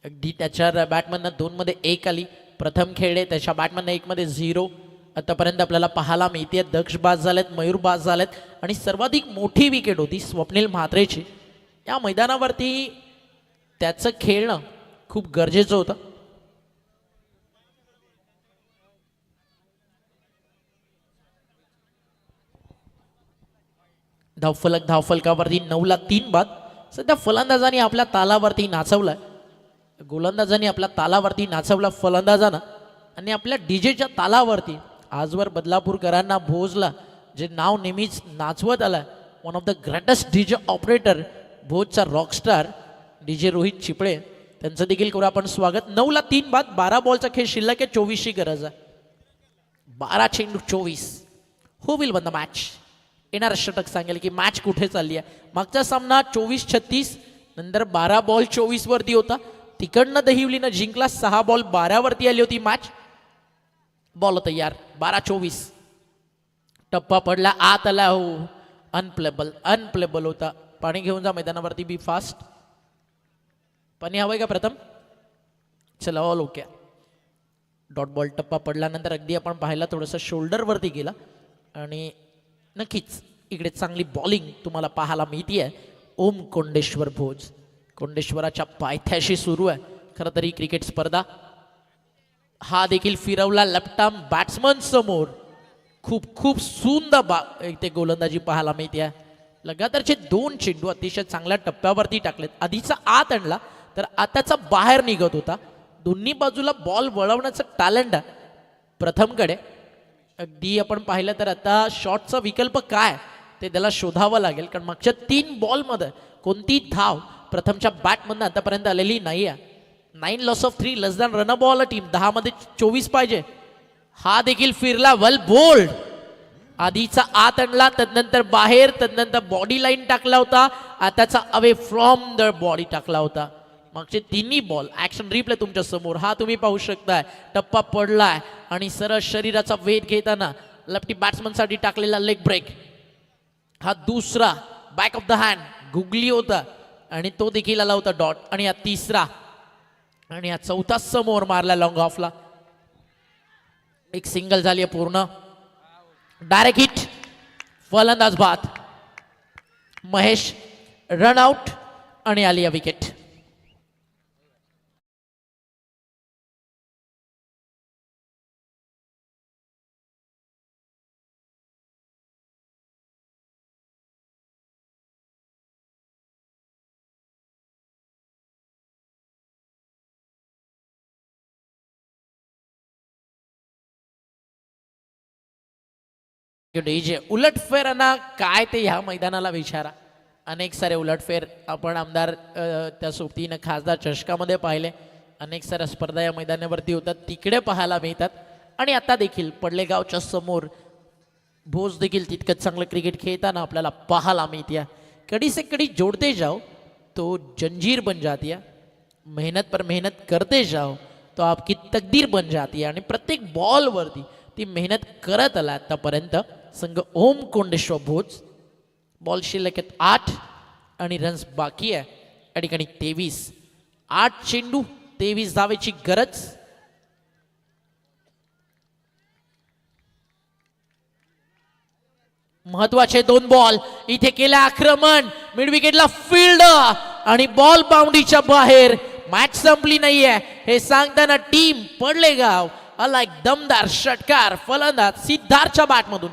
अगदी त्याच्या बॅटमधनं 2 मध्ये 1 आली. प्रथम खेळले त्याच्या बॅटमधनं 1 मध्ये 0 आतापर्यंत आपल्याला पाहायला मिळते. दक्ष बाद झालेत, मयूर बाद झालेत आणि सर्वाधिक मोठी विकेट होती स्वप्नील म्हात्रेची. या मैदानावरती त्याचं खेळणं खूप गरजेचं होतं. धावफलकावरती 9ला 3 बाद. सध्या फलंदाजांनी आपल्या तालावरती नाचवलाय. गोलंदाजांनी आपल्या तालावरती नाचवला फलंदाजांना आणि आपल्या डीजेच्या तालावरती आजवर बदलापूरकरांना भोजला जे नाव नेहमीच नाचवत आलं. One of the greatest DJ operator भोजचा रॉकस्टार डीजे रोहित चिपळे त्यांचं देखील करू आपण स्वागत. 9ला 3 बाद. 12 बॉलचा खेळ शिल्लक आहे. 24ची गरज आहे. 12 चेंडू 24. हु विल वन द मॅच. येणारा षटक सांगेल की मॅच कुठे चालली आहे. मागचा सामना 24-36 नंतर 12 बॉल 24 वरती होता. तिकडनं दहिवलीनं जिंकला. 6 बॉल 12 वरती आली होती मॅच. बॉल तयार. 12-24. टप्पा पडला. आत आला. हो अनप्लेबल होता. पाणी घेऊन जा मैदानावरती. बी फास्ट. पाणी हवंय का प्रथम. चला ऑल ओके. डॉट बॉल टप्पा पडल्यानंतर अगदी आपण पाहिला थोडंसं शोल्डरवरती गेला आणि नक्कीच इकडे चांगली बॉलिंग तुम्हाला पाहायला मिळतीये. ओम कोंडेश्वर भोज. कोंडेश्वराच्या पायथ्याशी सुरू आहे खरं तरी क्रिकेट स्पर्धा. हा देखील फिरवला लेफ्ट आर्म बॅट्समन समोर. खूप सुंदर इथे गोलंदाजी पाहायला मिळते. लगातारचे 2 चेंडू अतिशय चांगल्या टप्प्यावरती टाकलेत. आधीचा आत आणला तर आताचा बाहेर निघत होता. दोन्ही बाजूला बॉल वळवण्याचं टॅलेंट आहे प्रथमकडे. अगदी आपण पाहिलं तर आता शॉटचा विकल्प काय ते त्याला शोधावं लागेल कारण मागच्या 3 बॉलमध्ये कोणती धाव प्रथमच्या बॅटमधनं आतापर्यंत आलेली नाही आहे. 9 loss of 3 less than run a ball a team. 10 मध्ये 24 पाहिजे. हा देखील फिरला. वेल बोल्ड. आधीचा आत आणला तदनंतर बाहेर तदनंतर बॉडी लाईन टाकला होता. आताचा अवे फ्रॉम द बॉडी टाकला होता. मागचे 3 बॉल ऍक्शन रिप्ले तुमच्या समोर. हा तुम्ही पाहू शकताय. टप्पा पडलाय आणि सरळ शरीराचा वेध घेताना लेफ्टी बॅट्समन साठी टाकलेला लेग ब्रेक. हा दुसरा back of the hand googly होता आणि तो देखील आला होता डॉट. आणि हा तिसरा आणि हा चौथा समोर मारला लॉंग ऑफला. एक सिंगल झाली आहे पूर्ण. Direct hit. फलंदाज बाद. महेश रन आउट आणि आली विकेट. डीजे उलटफेरांना काय ते ह्या मैदानाला विचारा. अनेक सारे उलटफेर आपण आमदार त्या सोबतीनं खासदार चषकामध्ये पाहिले. अनेक साऱ्या स्पर्धा या मैदानावरती होतात तिकडे पाहायला मिळतात. आणि आता देखील पडलेगावच्या समोर भोज देखील तितकंच चांगलं क्रिकेट खेळताना आपल्याला पाहायला मिळते. कड़ी से कड़ी जोड़ते जाओ तो जंजीर बन जाती है. मेहनत पर मेहनत करते जाओ तो आपकी तकदीर बन जाती है. आणि प्रत्येक बॉलवरती ती मेहनत करत आला आतापर्यंत संघ ओम कोंडेश्वर भोज. बॉल शिल्लक 8 आणि रन्स बाकी आहे या ठिकाणी 23. 8 चेंडू 23 धावेची गरज. महत्वाचे 2 बॉल इथे केले आक्रमण. मिड विकेटला फील्ड आणि बॉल बाउंड्रीच्या बाहेर. मॅच संपली नाहीये हे सांगताना टीम पडलेगाव आला एक दमदार षटकार. फलंदाज सिद्धार्थच्या बॅटमधून.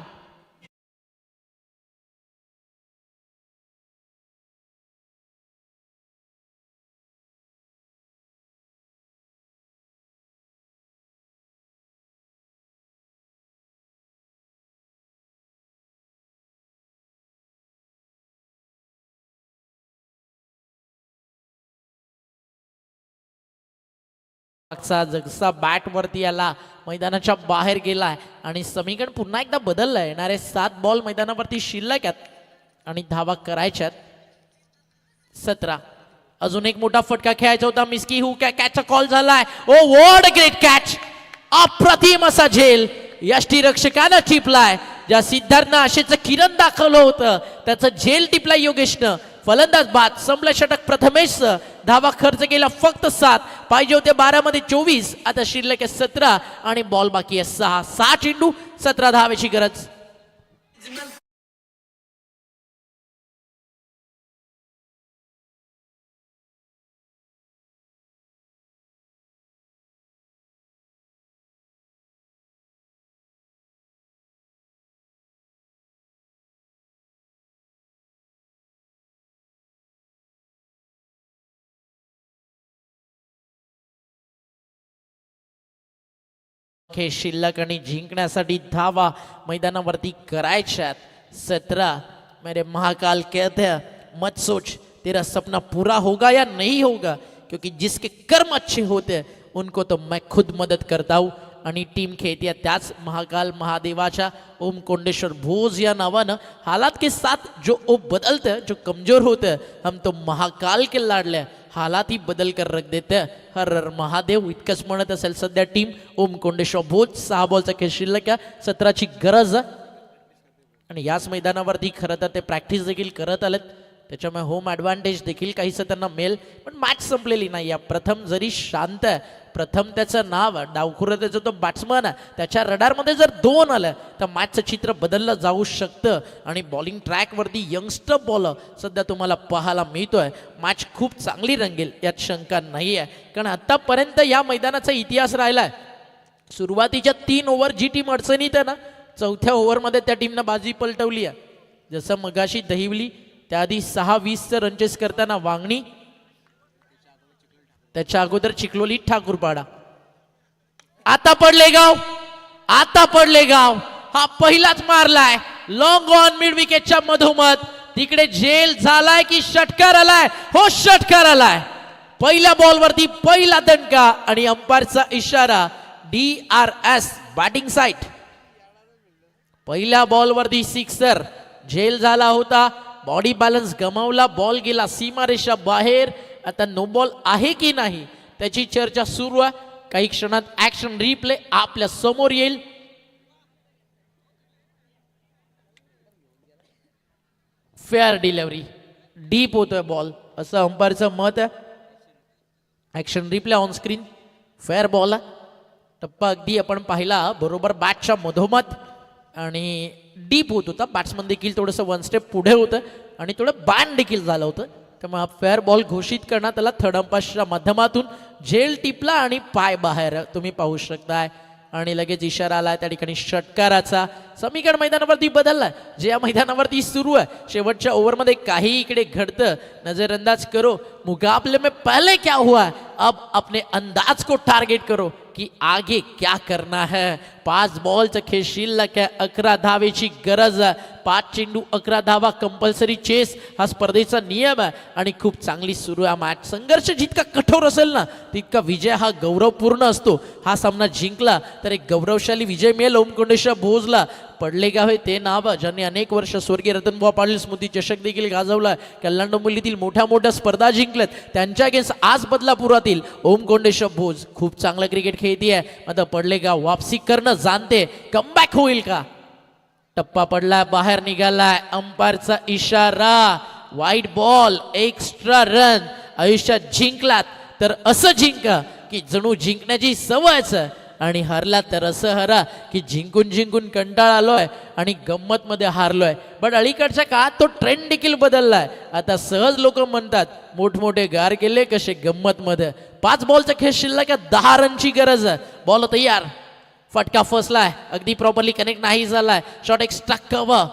मागचा जगसा बॅट वरती आला, मैदानाच्या बाहेर गेलाय आणि समीकरण पुन्हा एकदा बदललंय. येणारे 7 बॉल मैदानावरती शिल्लक आहेत आणि धावा करायच्यात 17. अजून एक मोठा फटका खेळायचा होता. मिस्की हू कॅचचा कॉल झालाय. ओ व्हॉट अ ग्रेट कॅच. अप्रतिम असा झेल यष्टीरक्षकानं टिपलाय. ज्या सिद्धार्थनं आशेचं किरण दाखवलं होतं त्याचं झेल टिपलाय योगेशनं. फलंदाज बाद. संपलं षटक प्रथमेश. धावा खर्च केला फक्त 7. पाहिजे होते 12 मध्ये 24. आता शिल्लक आहे 17 आणि बॉल बाकी आहे 6. 6 चेंडू 17 धावेची गरज. हे शिल्लक आणि जिंकण्यासाठी धावा मैदानावरती करायच्यात 17. मेरे महाकाल कहते हैं मत सोच तेरा सपना पूरा होगा या नहीं होगा, क्योंकि जिसके कर्म अच्छे होते हैं उनको तो मैं खुद मदत करता हूँ. आणि टीम खेळते त्याच महाकाल महादेवाच्या ओम कोंडेश्वर भोज या नावानं. हालात के साथ जो ओ बदलते हैं, जो कमजोर होते हैं, हम तो महाकाल के लाडले हालात ही बदल कर रख देते हैं. हर हर महादेव इतकंच म्हणत असेल सध्या टीम ओम कोंडेश्वर भोज. 6 बॉलचा खेळ शिल्लक आहे. 17ची गरज आणि याच मैदानावरती खरं तर ते प्रॅक्टिस देखील करत आलेत, त्याच्यामुळे होम ॲडव्हान्टेज देखील काहीसं त्यांना मिळेल. पण मॅच संपलेली नाही. प्रथम जरी शांत आहे, प्रथम त्याचं नाव डावखुरा त्याचा तो बॅट्समन आहे, त्याच्या रडारमध्ये जर 2 आलं तर मॅचचं चित्र बदललं जाऊ शकतं. आणि बॉलिंग ट्रॅकवरती यंगस्टर बॉलर सध्या तुम्हाला पाहायला मिळतोय. मॅच खूप चांगली रंगेल यात शंका नाही आहे, कारण आतापर्यंत या मैदानाचा इतिहास राहिलाय. सुरुवातीच्या 3 ओव्हर जी टीम अडचणीत आहे ना, 4थ्या ओव्हरमध्ये त्या टीमनं बाजी पलटवली आहे. जसं मगाशी दहिवली, त्याआधी 6-20 रनचेस करताना वांगणी, त्याच्या अगोदर चिखलोली ठाकूरपाडा. आता पडलेगाव, आता पडलेगाव हा पहिलाच मारलाय लॉंग ऑन मिड विकेटच्या मधोमध. तिकडे झेल झालाय की षटकार आलाय? हो, षटकार आलाय. पहिल्या बॉलवरती पहिला दणका आणि अंपायरचा इशारा. DRS batting site. पहिल्या बॉलवरती सिक्सर. झेल झाला होता, बॉडी बॅलन्स गमावला, बॉल गेला सीमारेषा बाहेर. आता नो बॉल आहे की नाही त्याची चर्चा सुरू आहे. काही क्षणात ऍक्शन रिप्ले आपल्या समोर येईल. फेअर डिलिव्हरी, डीप होतोय बॉल असं अंपायरचं मत आहे. Action replay on screen. Fair ball आहे. टप्पा अगदी आपण पाहिला बरोबर बॅटच्या मधोमध आणि डीप होत होता. बॅट्समन देखील थोडंसं 1 स्टेप पुढे होतं आणि थोडं बॅन देखील झालं होतं. त्यामुळे हा फेअर बॉल घोषित करण्यात आला. थर्ड अंपायरच्या माध्यमातून झेल टिपला आणि पाय बाहेर तुम्ही पाहू शकताय. आणि लगेच इशारा आला त्या ठिकाणी षटकाराचा. समीकरण मैदानावरती बदललाय. जे या मैदानावरती सुरू आहे, शेवटच्या ओव्हरमध्ये काही इकडे घडतं. नजरअंदाज करो, मुकाबले में पहले क्या हुआ, अब अपने अंदाज को टारगेट करो की आगे क्या करना है. 5 बॉलचं खेळ शिल्लक आहे. 11 धावेची गरज आहे. 5 चेंडू 11 धावा कंपल्सरी चेस हा स्पर्धेचा नियम आहे आणि खूप चांगली सुरू आहे मॅच. संघर्ष जितका कठोर असेल ना तितका विजय हा गौरवपूर्ण असतो. हा सामना जिंकला तर एक गौरवशाली विजय मिळेल ओम कोंडेश्वर भोजला. पडलेगाव हे ते नाव ज्यांनी अनेक वर्ष स्वर्गीय रतनबुवा पाटील स्मृती चषक देखील गाजवला, कल्याण डोंबिवलीतील मोठ्या मोठ्या स्पर्धा जिंकल्यात, त्यांच्या अगेन्स्ट आज बदलापुरातील ओम कोंडेश्वर भोज खूप चांगलं क्रिकेट खेळतीये. आता पडलेगाव वापसी करणं जाणते. कमबॅक होईल का? टप्पा पडला, बाहेर निघालाय. अंपायरचा इशारा. वाईट बॉल, एक्स्ट्रा रन. आयुष्यात जिंकलात तर असं जिंका की जणू जिंकण्याची सवयच आहे आणि हरला तर असं हरा की जिंकून जिंकून कंटाळा आलोय आणि गंमत मध्ये हारलोय. पण अलीकडच्या काळात तो ट्रेंड देखील बदललाय. आता सहज लोक म्हणतात मोठमोठे गार केले कसे गंमत मध्ये. 5 बॉलचा खेळ शिल्लक आहे. 10 रनची गरज आहे. बॉल तयार. फटका फसलाय, अगदी प्रॉपरली कनेक्ट नाही झालाय. शॉट एक्स्ट्रा कव्हर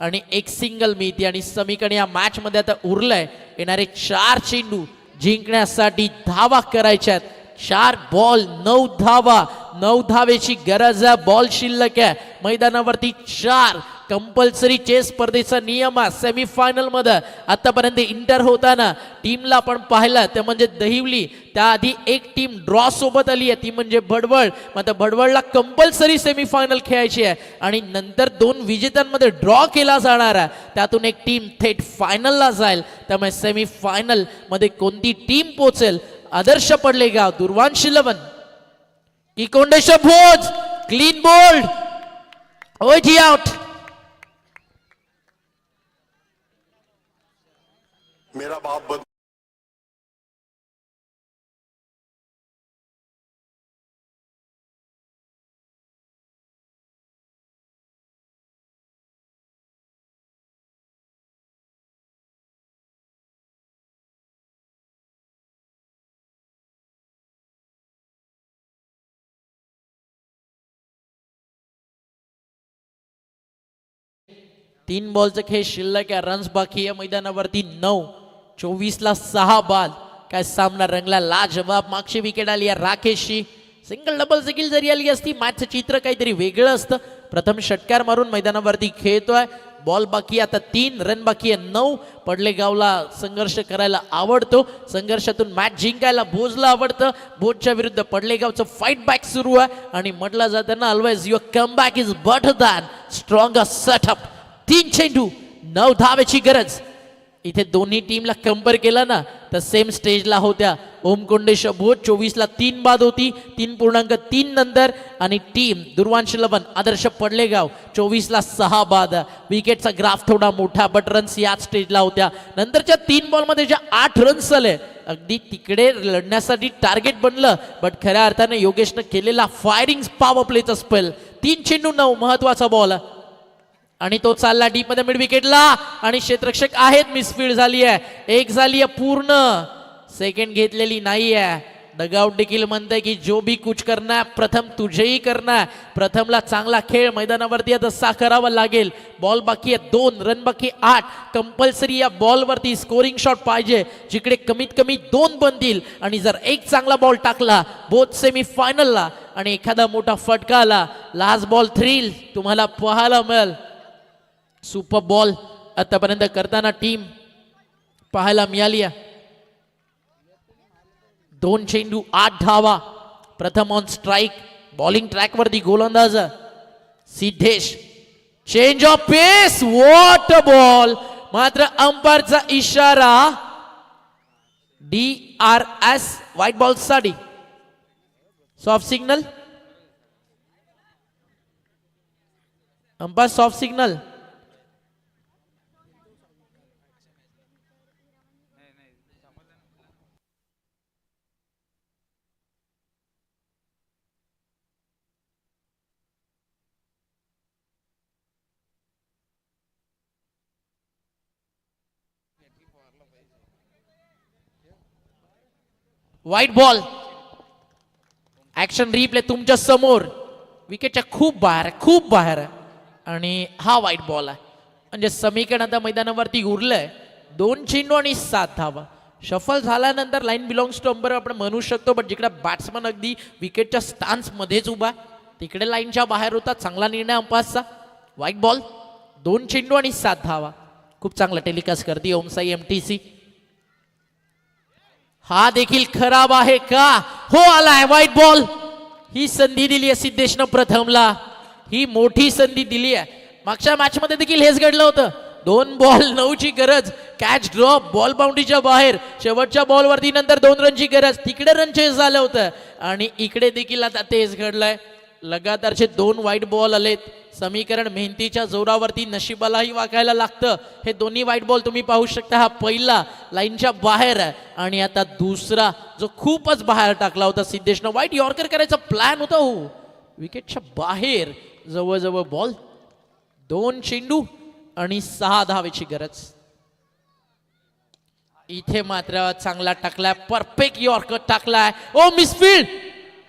आणि एक सिंगल मिळते आणि समीकरण या मॅच मध्ये आता उरलंय. येणारे 4 चेंडू जिंकण्यासाठी धावा करायच्यात. 4 बॉल 9 धावा. 9 धावेची गरज आहे. बॉल शिल्लक आहे मैदानावरती 4. कंपल्सरी चेस स्पर्धेचा नियम आहे. सेमीफायनल मध्ये आतापर्यंत इंटर होताना टीमला आपण पाहिलं ते म्हणजे दहिवली, त्याआधी एक टीम ड्रॉ सोबत आली आहे ती म्हणजे भडवळ. मात्र भडवळला कंपल्सरी सेमीफायनल खेळायची आहे आणि नंतर 2 विजेत्यांमध्ये ड्रॉ केला जाणार आहे, त्यातून एक टीम थेट फायनलला जाईल. त्यामुळे सेमीफायनल मध्ये कोणती टीम पोहोचेल? आदर्श पडलेगाव, दुर्वांश 11 की कोंडेश्वर भोज. क्लीन बोल्ड, ओजी आउट. मेरा बाप बंद तीन बॉलचा खेळ शिल्लक आहे, रन्स बाकी आहे मैदानावरती 9. 24ला 6 बाद. काय सामना रंगला लाजवाब. मागची विकेट आली आहे राकेशची. सिंगल डबल सिंगल जरी आली असती मॅचचं चित्र काहीतरी वेगळं असतं. प्रथम षटकार मारून मैदानावरती खेळतोय. बॉल बाकी आता 3, रन बाकी आहे 9. पडलेगावला संघर्ष करायला आवडतो, संघर्षातून मॅच जिंकायला भोजला आवडतं. भोजच्या विरुद्ध पडलेगावचं फाईट बॅक सुरू आहे आणि म्हटलं जातं ना, always your come back is better than stronger setup. 3 चेंडू 9 धावेची गरज. इथे दोन्ही टीमला कंपेअर केला ना तर सेम स्टेजला होत्या. ओम कोंडेश्वर भोज 24ला 3 बाद होती, 3.3 नंतर. आणि टीम दुर्वांश 11 आदर्श पडलेगाव 24ला 6 बाद. विकेटचा ग्राफ थोडा मोठा, बट रन्स याच स्टेजला होत्या. नंतरच्या 3 बॉलमध्ये ज्या 8 रन्स आले, अगदी तिकडे लढण्यासाठी टार्गेट बनलं, बट खऱ्या अर्थाने योगेशनं केलेला फायरिंग पॉवर प्लेचा स्पेल. 3 चेंडू 9 महत्वाचा बॉल आणि तो चालला डीप मध्ये मिड विकेटला आणि क्षेत्ररक्षक आहेत. मिसफील्ड झाली आहे, एक झाली आहे पूर्ण. सेकंड घेतलेली नाही आहे. डगआउट देखील म्हणतंय की जो भी कुछ करना है प्रथम तुझेही करना है. प्रथमला चांगला खेळ मैदानावरती आता तसा करावा लागेल. बॉल बाकी आहे 2, रन बाकी 8. कंपल्सरी या बॉलवरती स्कोरिंग शॉट पाहिजे जिकडे कमीत कमी 2 बनतील. आणि जर एक चांगला बॉल टाकला बोथ सेमी फायनलला आणि एखादा मोठा फटका आला, लास्ट बॉल थ्रिल तुम्हाला पाहायला मिळेल. सुपर बॉल आतापर्यंत करताना टीम पाहायला मिळाली आहे. 2 चेंडू 8 धावा. प्रथम ऑन स्ट्राइक. बॉलिंग ट्रॅक वरती गोलंदाज Siddhesh. Change of pace, what a ball. मात्र अंपायरचा इशारा DRS व्हाईट बॉल साठी. Soft signal, umpire soft signal. White ball. Action replay तुमच्या समोर. विकेटच्या खूप बाहेर आहे, खूप बाहेर आहे आणि हा व्हाईट बॉल आहे. म्हणजे समीकरण आता मैदानावरती उरलंय. 2 चेंडू आणि 7 धावा. शफल झाल्यानंतर लाईन बिलॉंग्स टू अंपायर आपण म्हणू शकतो, बट जिकडे बॅट्समन अगदी विकेटच्या स्टान्स मध्येच उभा तिकडे लाईनच्या बाहेर होता. चांगला निर्णय अंपायरचा. व्हाईट बॉल, 2 चेंडू आणि 7 धावा. खूप चांगला टेलिकास्ट करते ओमसाई MTC. हा देखील खराब आहे का? हो, आलाय व्हाईट बॉल. ही संधी दिली आहे सिद्धेशनं प्रथमला. ही मोठी संधी दिली आहे. मागच्या मॅच मध्ये देखील हेच घडलं होतं. 2 बॉल 9ची गरज. कॅच ड्रॉप, बॉल बाउंड्रीच्या बाहेर. शेवटच्या बॉलवरती नंतर 2 रनची गरज. तिकडे रन चेस झालं होतं आणि इकडे देखील आता तेच घडलंय. लगातारचे 2 व्हाईट बॉल आलेत. समीकरण मेहनतीच्या जोरावरती नशिबालाही वाकायला लागतं. हे दोन्ही व्हाईट बॉल तुम्ही पाहू शकता. हा पहिला लाईनच्या बाहेर आहे आणि आता दुसरा जो खूपच बाहेर टाकला होता सिद्धेशनं. व्हाईट यॉर्कर करायचा प्लॅन होता, हो विकेटच्या बाहेर जवळजवळ बॉल. 2 चेंडू आणि 6 धावेची गरज. इथे मात्र चांगला टाकलाय, परफेक्ट यॉर्कर टाकलाय. ओ मिसफील्ड.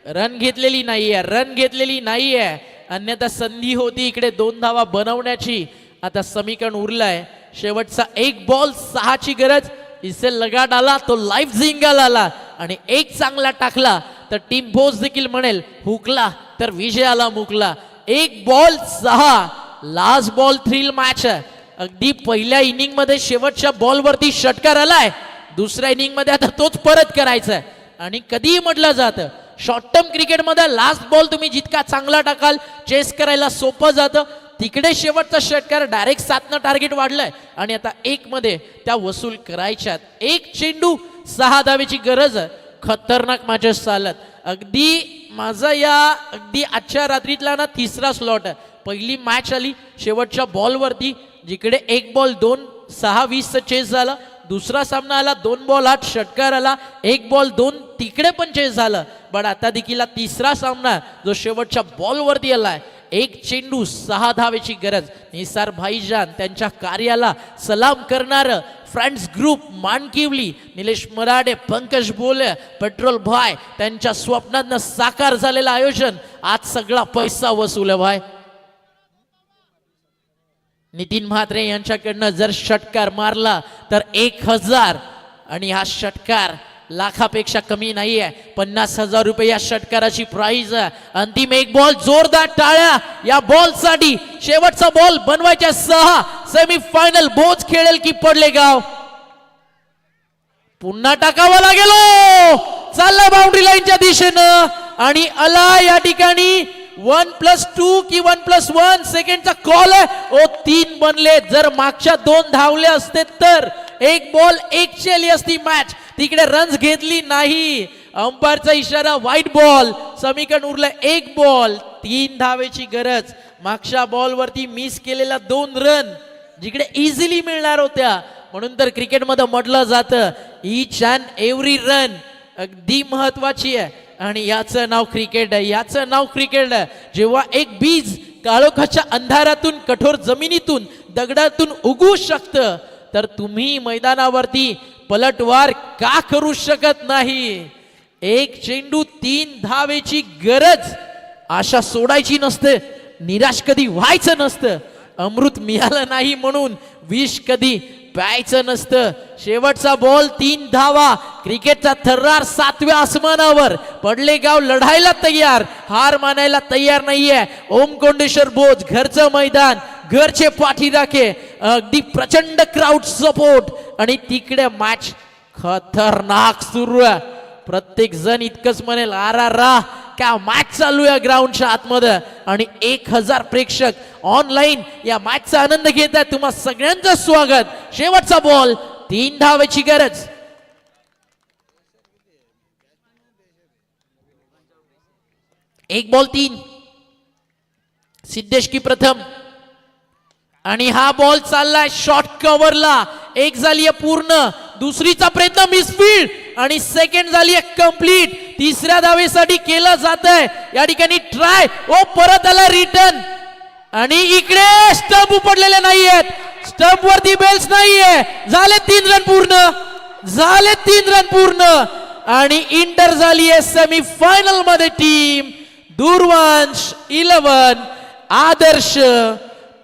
रन घेतलेली नाहीये, रन घेतलेली नाहीये. अन्यथा संधी होती इकडे 2 धावा बनवण्याची. आता समीकरण उरलंय. शेवटचा 1 बॉल 6ची गरज. इसे लगाट आला तो लाईफ झिंगाल आला आणि एक चांगला टाकला तर टीम बोस देखील म्हणेल हुकला तर विजयाला मुकला. 1 ball 6 last ball thrill match आहे. अगदी पहिल्या इनिंग मध्ये शेवटच्या बॉलवरती षटकार आलाय, दुसऱ्या इनिंग मध्ये आता तोच परत करायचा आहे. आणि कधीही म्हटलं जातं शॉर्ट टर्म क्रिकेटमध्ये लास्ट बॉल तुम्ही जितका चांगला टाकाल चेस करायला सोपं जातं. तिकडे शेवटचा षटकार डायरेक्ट 7 टार्गेट वाढलंय आणि आता 1 मध्ये त्या वसूल करायच्यात. 1 चेंडू 6 धावेची गरज आहे. खतरनाक मॅचेस चालत. अगदी माझा या अगदी आजच्या रात्रीतला ना तिसरा स्लॉट आहे. पहिली मॅच आली शेवटच्या बॉलवरती जिकडे 1 बॉल 2 6-20 चेस झालं. दुसरा सामना आला 2 बॉल 8 षटकार आला, 1 बॉल 2 तिकडे पण चेस झालं. पण आता देखील तिसरा सामना जो शेवटच्या बॉलवरती आलाय, 1 चेंडू 6 धावेची गरज. निसार भाईजान त्यांच्या कार्याला सलाम करणार फ्रेंड्स ग्रुप मानकिवली, निलेश मराडे, पंकज बोले, पेट्रोल भाई त्यांच्या स्वप्नातनं साकार झालेलं आयोजन आज सगळा पैसा वसूल आहे भाई. नितीन म्हात्रे यांच्याकडनं जर षटकार मारला तर 1000 आणि हा षटकार लाखापेक्षा कमी नाही आहे. 50,000 रुपये या षटकाराची प्राइज आहे. अंतिम 1 बॉल, जोरदार टाळ्या या बॉल साठी. शेवटचा बॉल बनवायच्या 6. सेमी फायनल बोज खेळेल की पडले गाव. पुन्हा टाकावा लागेल, चालला बाउंड्री लाईनच्या दिशेनं आणि आला या ठिकाणी 1+2 की 1+1 सेकंडचा कॉल आहे. 3 बनले. जर मागच्या 2 धावले असते तर 1 बॉल 1 ची आली असती मॅच. तिकडे रन्स घेतली नाही. अंपायरचा इशारा व्हाईट बॉल. समीकरण उरलं 1 बॉल 3 धावेची गरज. मागच्या बॉलवरती मिस केलेला 2 रन जिकडे इझिली मिळणार होत्या. म्हणून तर क्रिकेटमध्ये म्हटलं जातं ईच अँड एव्हरी रन अगदी महत्वाची आहे. आणि याचं नाव क्रिकेट आहे, याचं नाव क्रिकेट आहे. जेव्हा एक बीज काळोखाच्या अंधारातून, कठोर जमिनीतून, दगडातून उगवू शकतं तर तुम्ही मैदानावरती पलटवार का करू शकत नाही. 1 चेंडू 3 धावेची गरज. आशा सोडायची नसते, निराश कधी व्हायचं नसतं. अमृत मिळालं नाही म्हणून विष कधी प्यायचं नसतं. शेवटचा बॉल 3 धावा. क्रिकेटचा थर्रार 7व्या आसमानावर. पडले गाव लढायला तयार, हार मानायला तयार नाहीये. ओम कोंडेश्वर बोज, घरचं मैदान, घरचे पाठीराखे, अगदी प्रचंड क्राऊड सपोर्ट आणि तिकडे मॅच खतरनाक सुरू आहे. प्रत्येक जण इतकंच म्हणेल आरा क्या मॅच चालू आहे ग्राउंडच्या आतमध्ये. आणि 1000 प्रेक्षक ऑनलाईन या मॅचचा आनंद घेत आहेत. तुम्हा सगळ्यांचं स्वागत. शेवटचा बॉल 3 धावेची गरज. एक बॉल 3. सिद्धेश की प्रथम आणि हा बॉल चाललाय शॉर्ट कव्हरला. 1 झाली पूर्ण, दुसरीचा प्रयत्न मिसफील्ड आणि सेकंड झाली कंप्लीट. 3ऱ्या धावेसाठी केलं जात आहे या ठिकाणी ट्राय. परत आला रिटर्न आणि इकडे स्टंप उपडलेले नाहीयेत, स्टंप वरती बेल्स नाहीये. झाले 3 रन पूर्ण, झाले 3 रन पूर्ण आणि इंटर झाली आहे सेमी फायनल मध्ये टीम. दूरवंश 11, आदर्श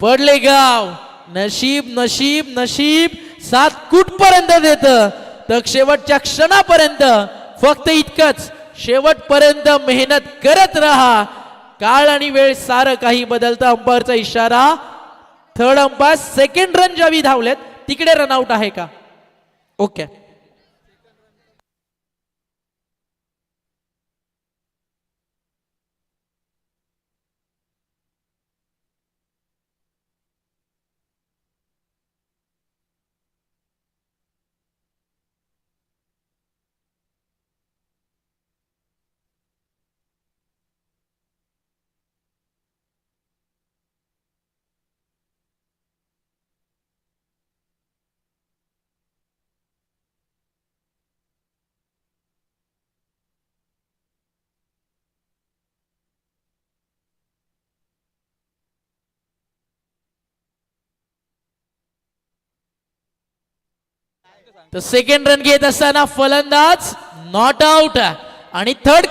पडलेगाव. नशीब नशीब नशीब 7 कुठपर्यंत देत तर शेवटच्या क्षणापर्यंत. फक्त इतकंच, शेवटपर्यंत मेहनत करत राहा. काळ आणि वेळ सारं काही बदलतं. अंपायरचा इशारा. Third umpire. सेकंड रन ज्यावेळी धावलेत तिकडे रनआउट आहे का? ओके. तर सेकंड रन घेत असताना फलंदाज नॉट आउट आणि थर्ड